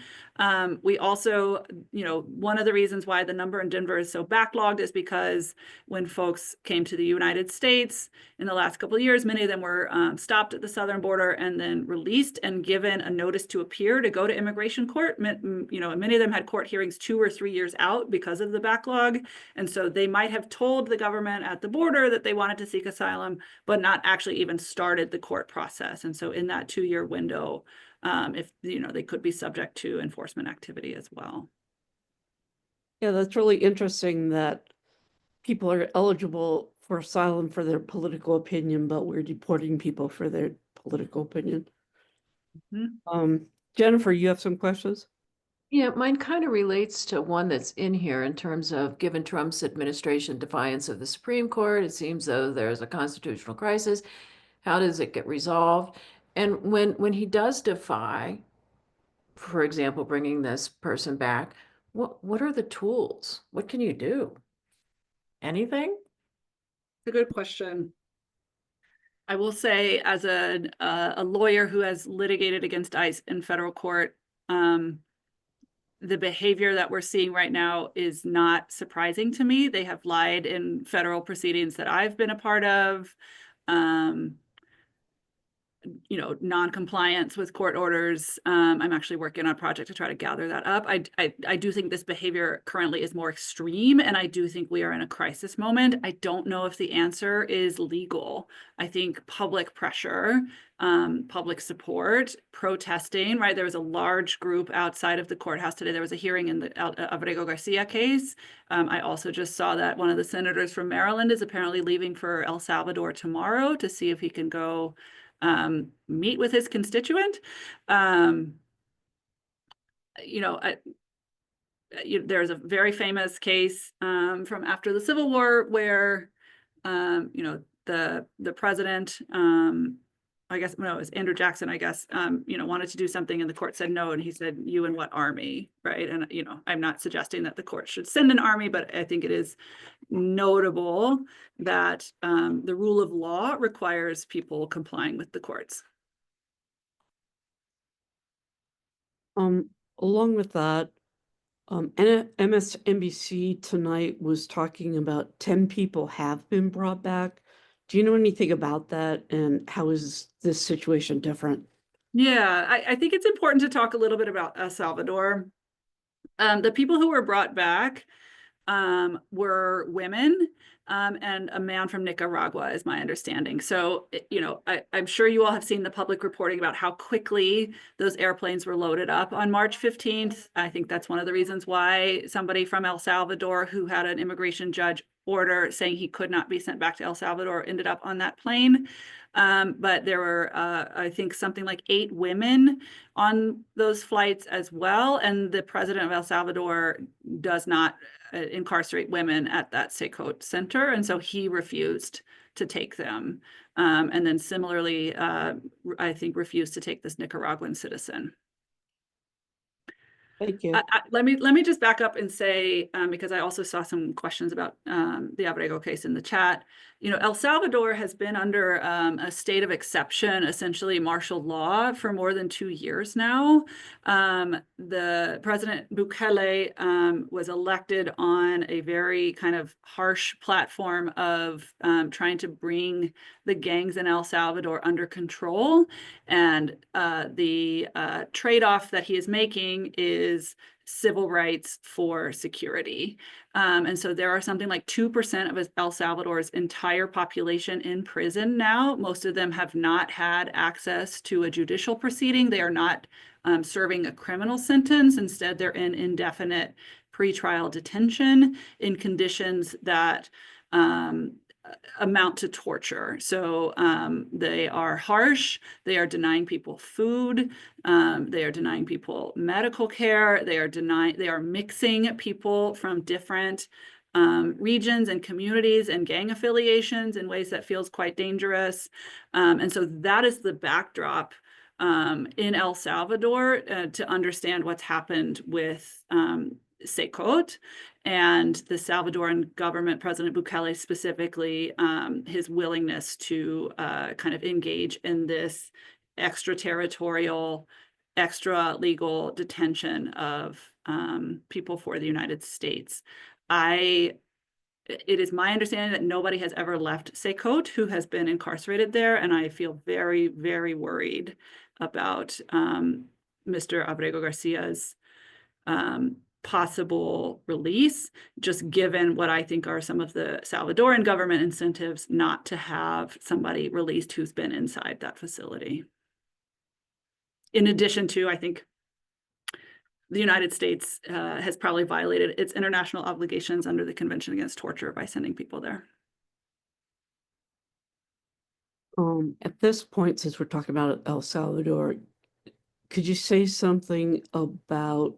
We also, you know, one of the reasons why the number in Denver is so backlogged is because when folks came to the United States in the last couple of years, many of them were stopped at the southern border and then released and given a notice to appear to go to immigration court. You know, many of them had court hearings 2 or 3 years out because of the backlog. And so they might have told the government at the border that they wanted to seek asylum, but not actually even started the court process. And so in that 2-year window, if you know, they could be subject to enforcement activity as well. Yeah, that's really interesting that people are eligible for asylum for their political opinion, but we're deporting people for their political opinion. Mm-hmm. Jennifer, you have some questions? Yeah, mine kind of relates to one that's in here in terms of given Trump's administration defiance of the Supreme Court, it seems though there's a constitutional crisis. How does it get resolved? And when he does defy, for example, bringing this person back, what are the tools? What can you do? Anything? It's a good question. I will say, as a lawyer who has litigated against ICE in federal court, the behavior that we're seeing right now is not surprising to me. They have lied in federal proceedings that I've been a part of. Non-compliance with court orders. I'm actually working on a project to try to gather that up. I do think this behavior currently is more extreme, and I do think we are in a crisis moment. I don't know if the answer is legal. I think public pressure, public support, protesting, right? There was a large group outside of the courthouse today. There was a hearing in the Abrego Garcia case. I also just saw that one of the senators from Maryland is apparently leaving for El Salvador tomorrow to see if he can go meet with his constituent. There's a very famous case from after the Civil War where the president, I guess, no, it was Andrew Jackson, I guess, wanted to do something and the court said no. And he said, you and what army, right? And, I'm not suggesting that the court should send an army, but I think it is notable that the rule of law requires people complying with the courts. Along with that, MSNBC tonight was talking about 10 people have been brought back. Do you know anything about that, and how is this situation different? Yeah, I think it's important to talk a little bit about El Salvador. The people who were brought back were women and a man from Nicaragua, is my understanding. So, I'm sure you all have seen the public reporting about how quickly those airplanes were loaded up on March 15th. I think that's one of the reasons why somebody from El Salvador who had an immigration judge order saying he could not be sent back to El Salvador ended up on that plane. But there were, I think, something like 8 women on those flights as well. And the president of El Salvador does not incarcerate women at that Secote center. And so he refused to take them. And then similarly, I think refused to take this Nicaraguan citizen. Thank you. Let me just back up and say, because I also saw some questions about the Abrego case in the chat. El Salvador has been under a state of exception, essentially martial law, for more than 2 years now. The President Bukele was elected on a very kind of harsh platform of trying to bring the gangs in El Salvador under control. And the trade-off that he is making is civil rights for security. And so there are something like 2% of El Salvador's entire population in prison now. Most of them have not had access to a judicial proceeding. They are not serving a criminal sentence. Instead, they're in indefinite pretrial detention in conditions that amount to torture. So they are harsh. They are denying people food. They are denying people medical care. They are mixing people from different regions and communities and gang affiliations in ways that feels quite dangerous. And so that is the backdrop in El Salvador to understand what's happened with Secote and the Salvadoran government, President Bukele specifically, his willingness to kind of engage in this extraterritorial, extra legal detention of people for the United States. It is my understanding that nobody has ever left Secote who has been incarcerated there, and I feel very, very worried about Mr. Abrego Garcia's possible release, just given what I think are some of the Salvadoran government incentives not to have somebody released who's been inside that facility. In addition to, I think, the United States has probably violated its international obligations under the Convention Against Torture by sending people there. At this point, since we're talking about El Salvador, could you say something about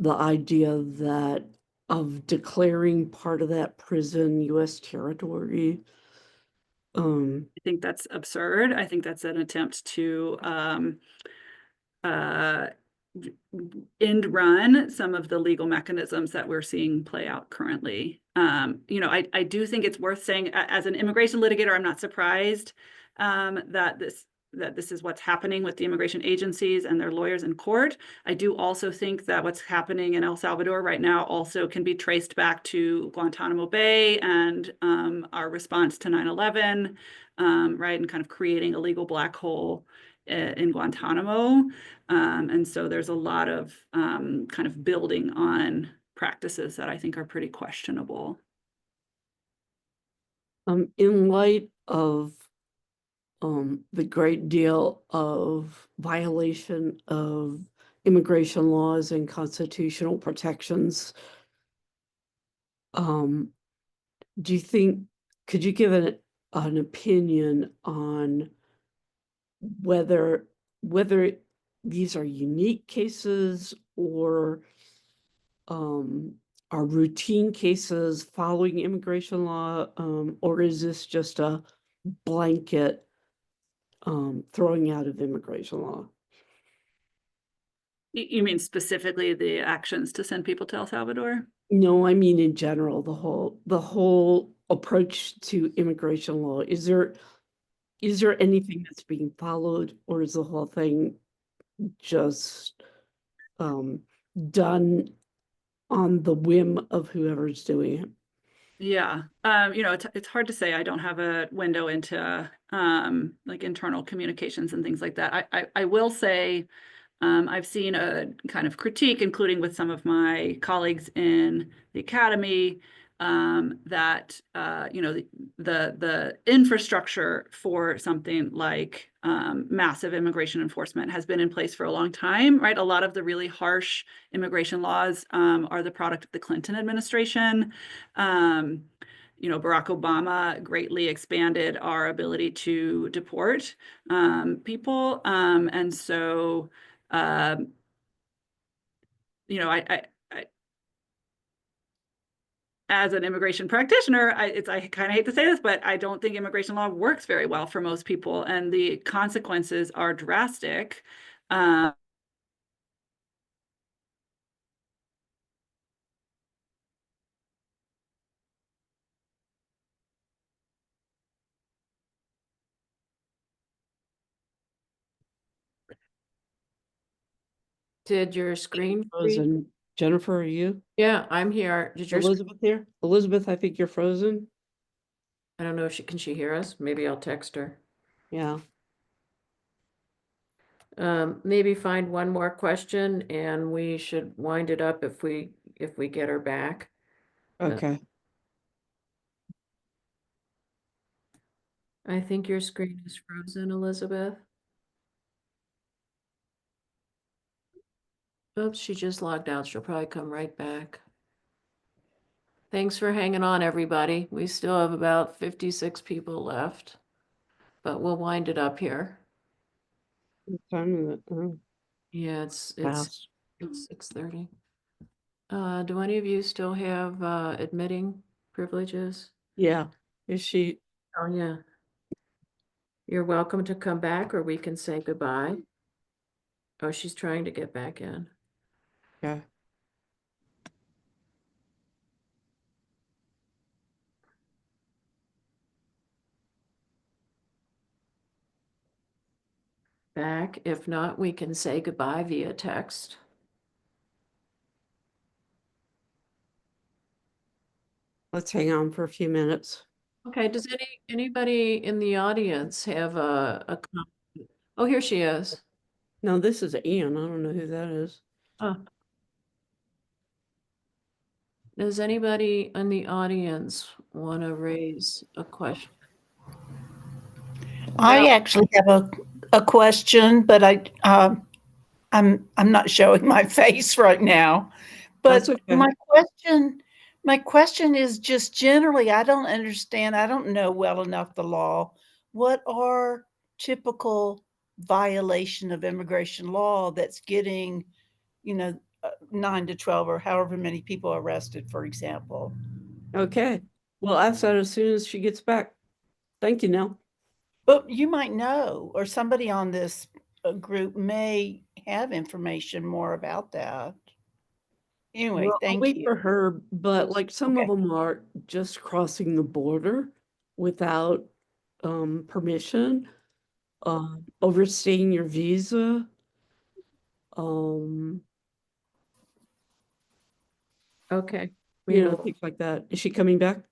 the idea that of declaring part of that prison U.S. territory. I think that's absurd. I think that's an attempt to uh, end run some of the legal mechanisms that we're seeing play out currently. I do think it's worth saying, as an immigration litigator, I'm not surprised that this is what's happening with the immigration agencies and their lawyers in court. I do also think that what's happening in El Salvador right now also can be traced back to Guantanamo Bay and our response to 9/11, right, and kind of creating a legal black hole in Guantanamo. And so there's a lot of kind of building on practices that I think are pretty questionable. In light of the great deal of violation of immigration laws and constitutional protections, do you think, could you give an opinion on whether these are unique cases or are routine cases following immigration law, or is this just a blanket throwing out of immigration law? You mean specifically the actions to send people to El Salvador? No, I mean in general, the whole approach to immigration law. Is there anything that's being followed, or is the whole thing just done on the whim of whoever's doing it? Yeah, it's hard to say. I don't have a window into like internal communications and things like that. I will say I've seen a kind of critique, including with some of my colleagues in the academy, that the infrastructure for something like massive immigration enforcement has been in place for a long time, right? A lot of the really harsh immigration laws are the product of the Clinton administration. Barack Obama greatly expanded our ability to deport people, and so. I as an immigration practitioner, I kind of hate to say this, but I don't think immigration law works very well for most people, and the consequences are drastic. Did your screen freeze? Frozen. Jennifer, are you? Yeah, I'm here. Did your, Elizabeth here? Elizabeth, I think you're frozen. I don't know if can she hear us? Maybe I'll text her. Yeah. Maybe find one more question and we should wind it up if we get her back. Okay. I think your screen is frozen, Elizabeth. Oops, she just logged out. She'll probably come right back. Thanks for hanging on, everybody. We still have about 56 people left, but we'll wind it up here. What time is it? Oh, Yeah, it's fast. 6:30. Do any of you still have admitting privileges? Yeah. Is she? Oh, yeah. You're welcome to come back or we can say goodbye. Oh, she's trying to get back in. Yeah. Back. If not, we can say goodbye via text. Let's hang on for a few minutes. Okay, does anybody in the audience have a comment? Oh, here she is. No, this is Anne. I don't know who that is. Oh. Does anybody in the audience want to raise a question? I actually have a question, but I'm not showing my face right now. But That's okay. my question is just generally, I don't understand. I don't know well enough the law. What are typical violation of immigration law that's getting, 9 to 12 or however many people arrested, for example. Okay, we'll ask that as soon as she gets back. Thank you, Nell. But you might know, or somebody on this group may have information more about that. Anyway, Well, I'll thank wait you. for her, but like some of Okay. them are just crossing the border without permission, overstaying your visa. Um, Okay. you know, things like that. Is she coming back?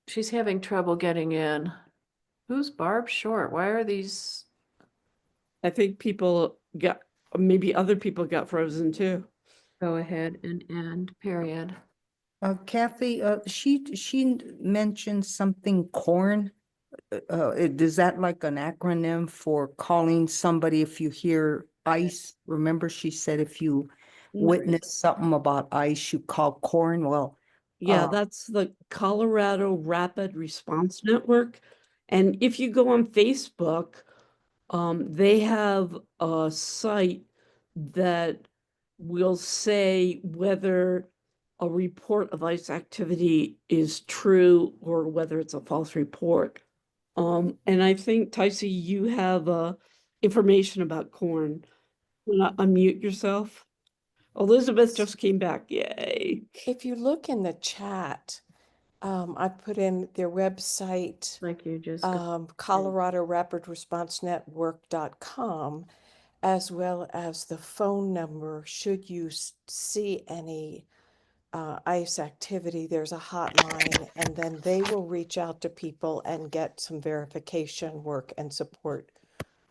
She's having trouble getting in. Who's Barb Short? Why are these? I think people got, maybe other people got frozen too. Go ahead and end, period. Kathy, she mentioned something corn. Is that like an acronym for calling somebody if you hear ICE? Remember, she said if you witness something about ICE, you call corn. Well, Yeah, that's the Colorado Rapid Response Network. And if you go on Facebook, they have a site that will say whether a report of ICE activity is true or whether it's a false report. And I think, Ticey, you have information about corn. Wanna unmute yourself? Elizabeth just came back. Yay. If you look in the chat, I put in their website, Thank you, Jessica. Colorado Rapid Response Network.com, as well as the phone number. Should you see any ICE activity, there's a hotline, and then they will reach out to people and get some verification work and support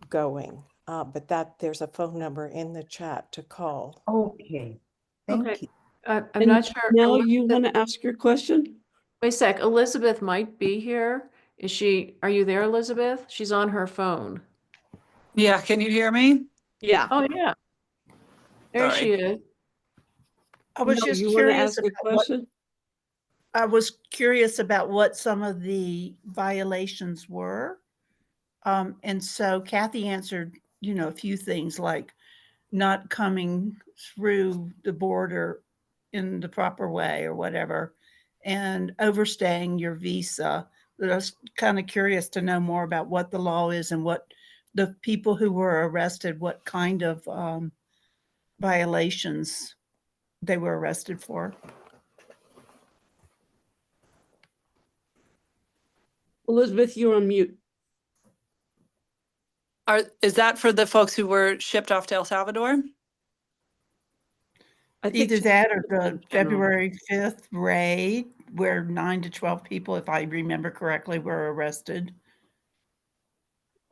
going. But there's a phone number in the chat to call. okay. Okay. Thank you. I'm And not sure. now you Elizabeth- want to ask your question? Wait a sec, Elizabeth might be here. Are you there, Elizabeth? She's on her phone. Yeah, can you hear me? Yeah. Oh, yeah. There she Sorry. is. I was No, just you want to curious ask a about what question? I was curious about what some of the violations were. And so Kathy answered, a few things like not coming through the border in the proper way or whatever, and overstaying your visa. But I was kind of curious to know more about what the law is and what the people who were arrested, what kind of violations they were arrested for. Elizabeth, you're on mute. Is that for the folks who were shipped off to El Salvador? I think Either she's that or talking the in general. February 5th raid, where 9 to 12 people, if I remember correctly, were arrested.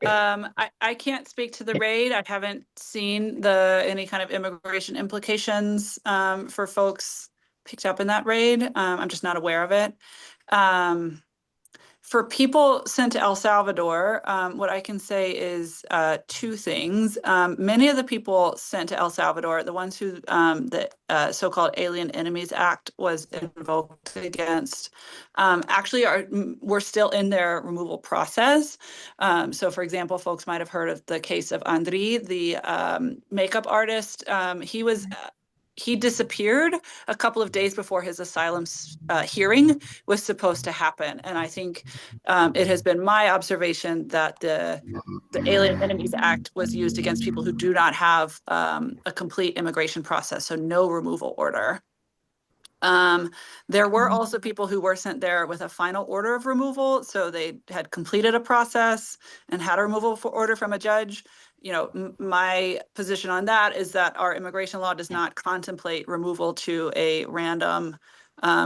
I can't speak to the raid. I haven't seen any kind of immigration implications for folks picked up in that raid. I'm just not aware of it. For people sent to El Salvador, what I can say is two things. Many of the people sent to El Salvador, the ones who the so-called Alien Enemies Act was invoked against, actually were still in their removal process. So, for example, folks might have heard of the case of Andri, the makeup artist. He disappeared a couple of days before his asylum hearing was supposed to happen, and I think it has been my observation that the Alien Enemies Act was used against people who do not have a complete immigration process, so no removal order. There were also people who were sent there with a final order of removal, so they had completed a process and had a removal order from a judge. My position on that is that our immigration law does not contemplate removal to a random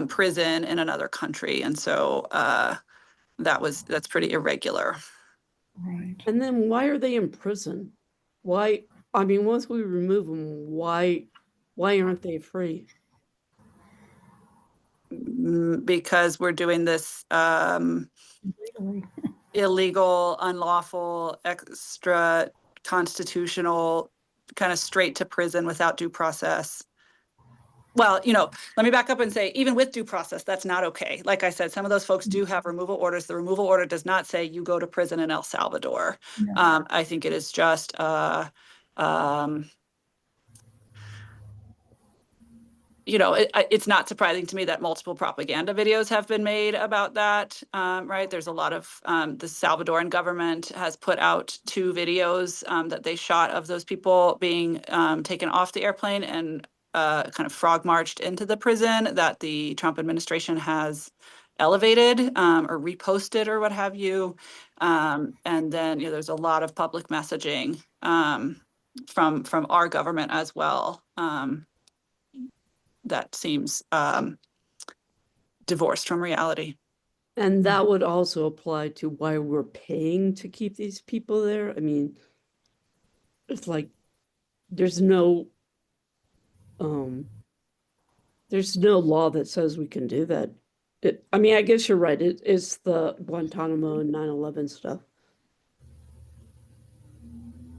prison in another country, and so that's pretty irregular. Right. And then why are they in prison? Why, I mean, once we remove them, why aren't they free? Because we're doing this illegal, unlawful, extra constitutional, kind of straight to prison without due process. Well, let me back up and say, even with due process, that's not okay. Like I said, some of those folks do have removal orders. The removal order does not say you go to prison in El Salvador. Yeah. I think it is just it's not surprising to me that multiple propaganda videos have been made about that, right? There's a lot of, the Salvadoran government has put out 2 videos that they shot of those people being taken off the airplane and kind of frog marched into the prison that the Trump administration has elevated or reposted or what have you. And then, there's a lot of public messaging from our government as well. That seems divorced from reality. And that would also apply to why we're paying to keep these people there. I mean, it's like there's no law that says we can do that. I mean, I guess you're right. It's the Guantanamo and 9/11 stuff.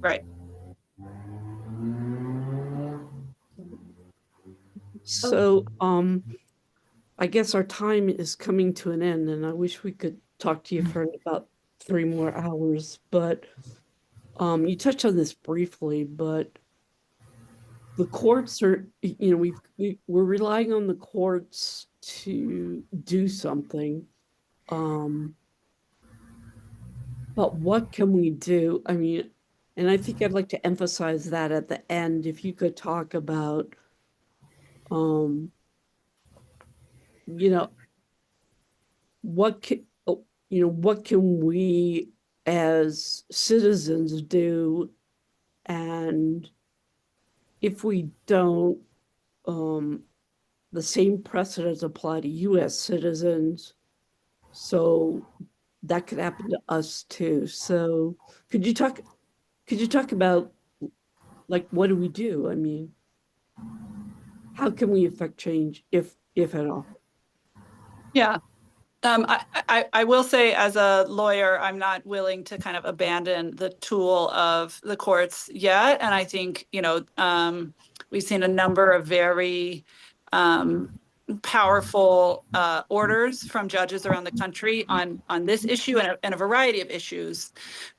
Right. So, I guess our time is coming to an end, and I wish we could talk to you for about 3 more hours, but you touched on this briefly, but the courts are, we're relying on the courts to do something. But what can we do? I mean, and I think I'd like to emphasize that at the end, if you could talk about, you know, what can, what can we as citizens do? And if we don't, the same precedents apply to US citizens. So that could happen to us too. So could you talk about, like, what do we do? I mean, how can we affect change if at all? Yeah. I will say, as a lawyer, I'm not willing to kind of abandon the tool of the courts yet. And I think, we've seen a number of very powerful orders from judges around the country on this issue and a variety of issues,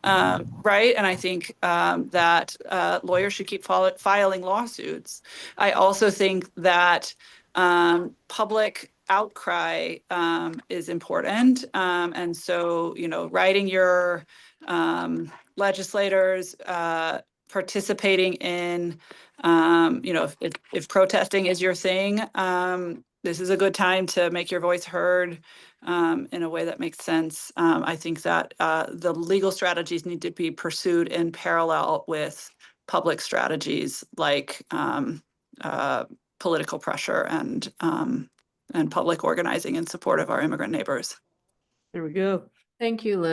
right? And I think that lawyers should keep filing lawsuits. I also think that public outcry is important. And so, writing your legislators, participating in, if protesting is your thing, this is a good time to make your voice heard in a way that makes sense. I think that the legal strategies need to be pursued in parallel with public strategies like political pressure and public organizing in support of our immigrant neighbors. There we go. Thank you,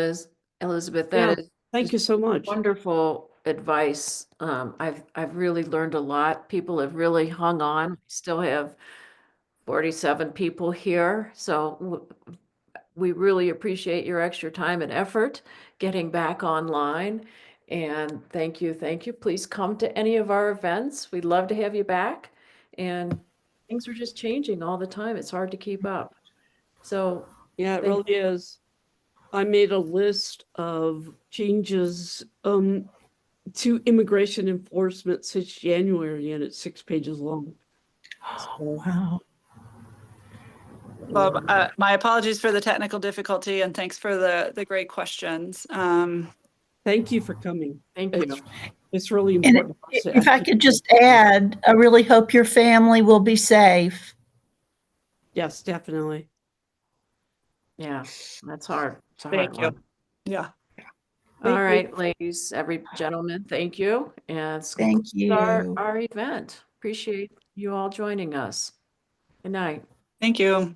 Elizabeth. Yeah, That is thank you so much. wonderful advice. I've really learned a lot. People have really hung on. We still have 47 people here, so we really appreciate your extra time and effort getting back online. And thank you, thank you. Please come to any of our events. We'd love to have you back. And things are just changing all the time. It's hard to keep up. So Yeah, it thank- really is. I made a list of changes to immigration enforcement since January, and it's 6 pages long. So, Wow. Well, my apologies for the technical difficulty, and thanks for the great questions. thank you for coming. Thank you. It's really And important. for us to if I actually- could just add, I really hope your family will be safe. Yes, definitely. Yeah, that's hard. It's a Thank hard you. one. Yeah. All Thank you. right, ladies, gentlemen, thank you. And this Thank concludes our, you. our event. Appreciate you all joining us. Good night. Thank you.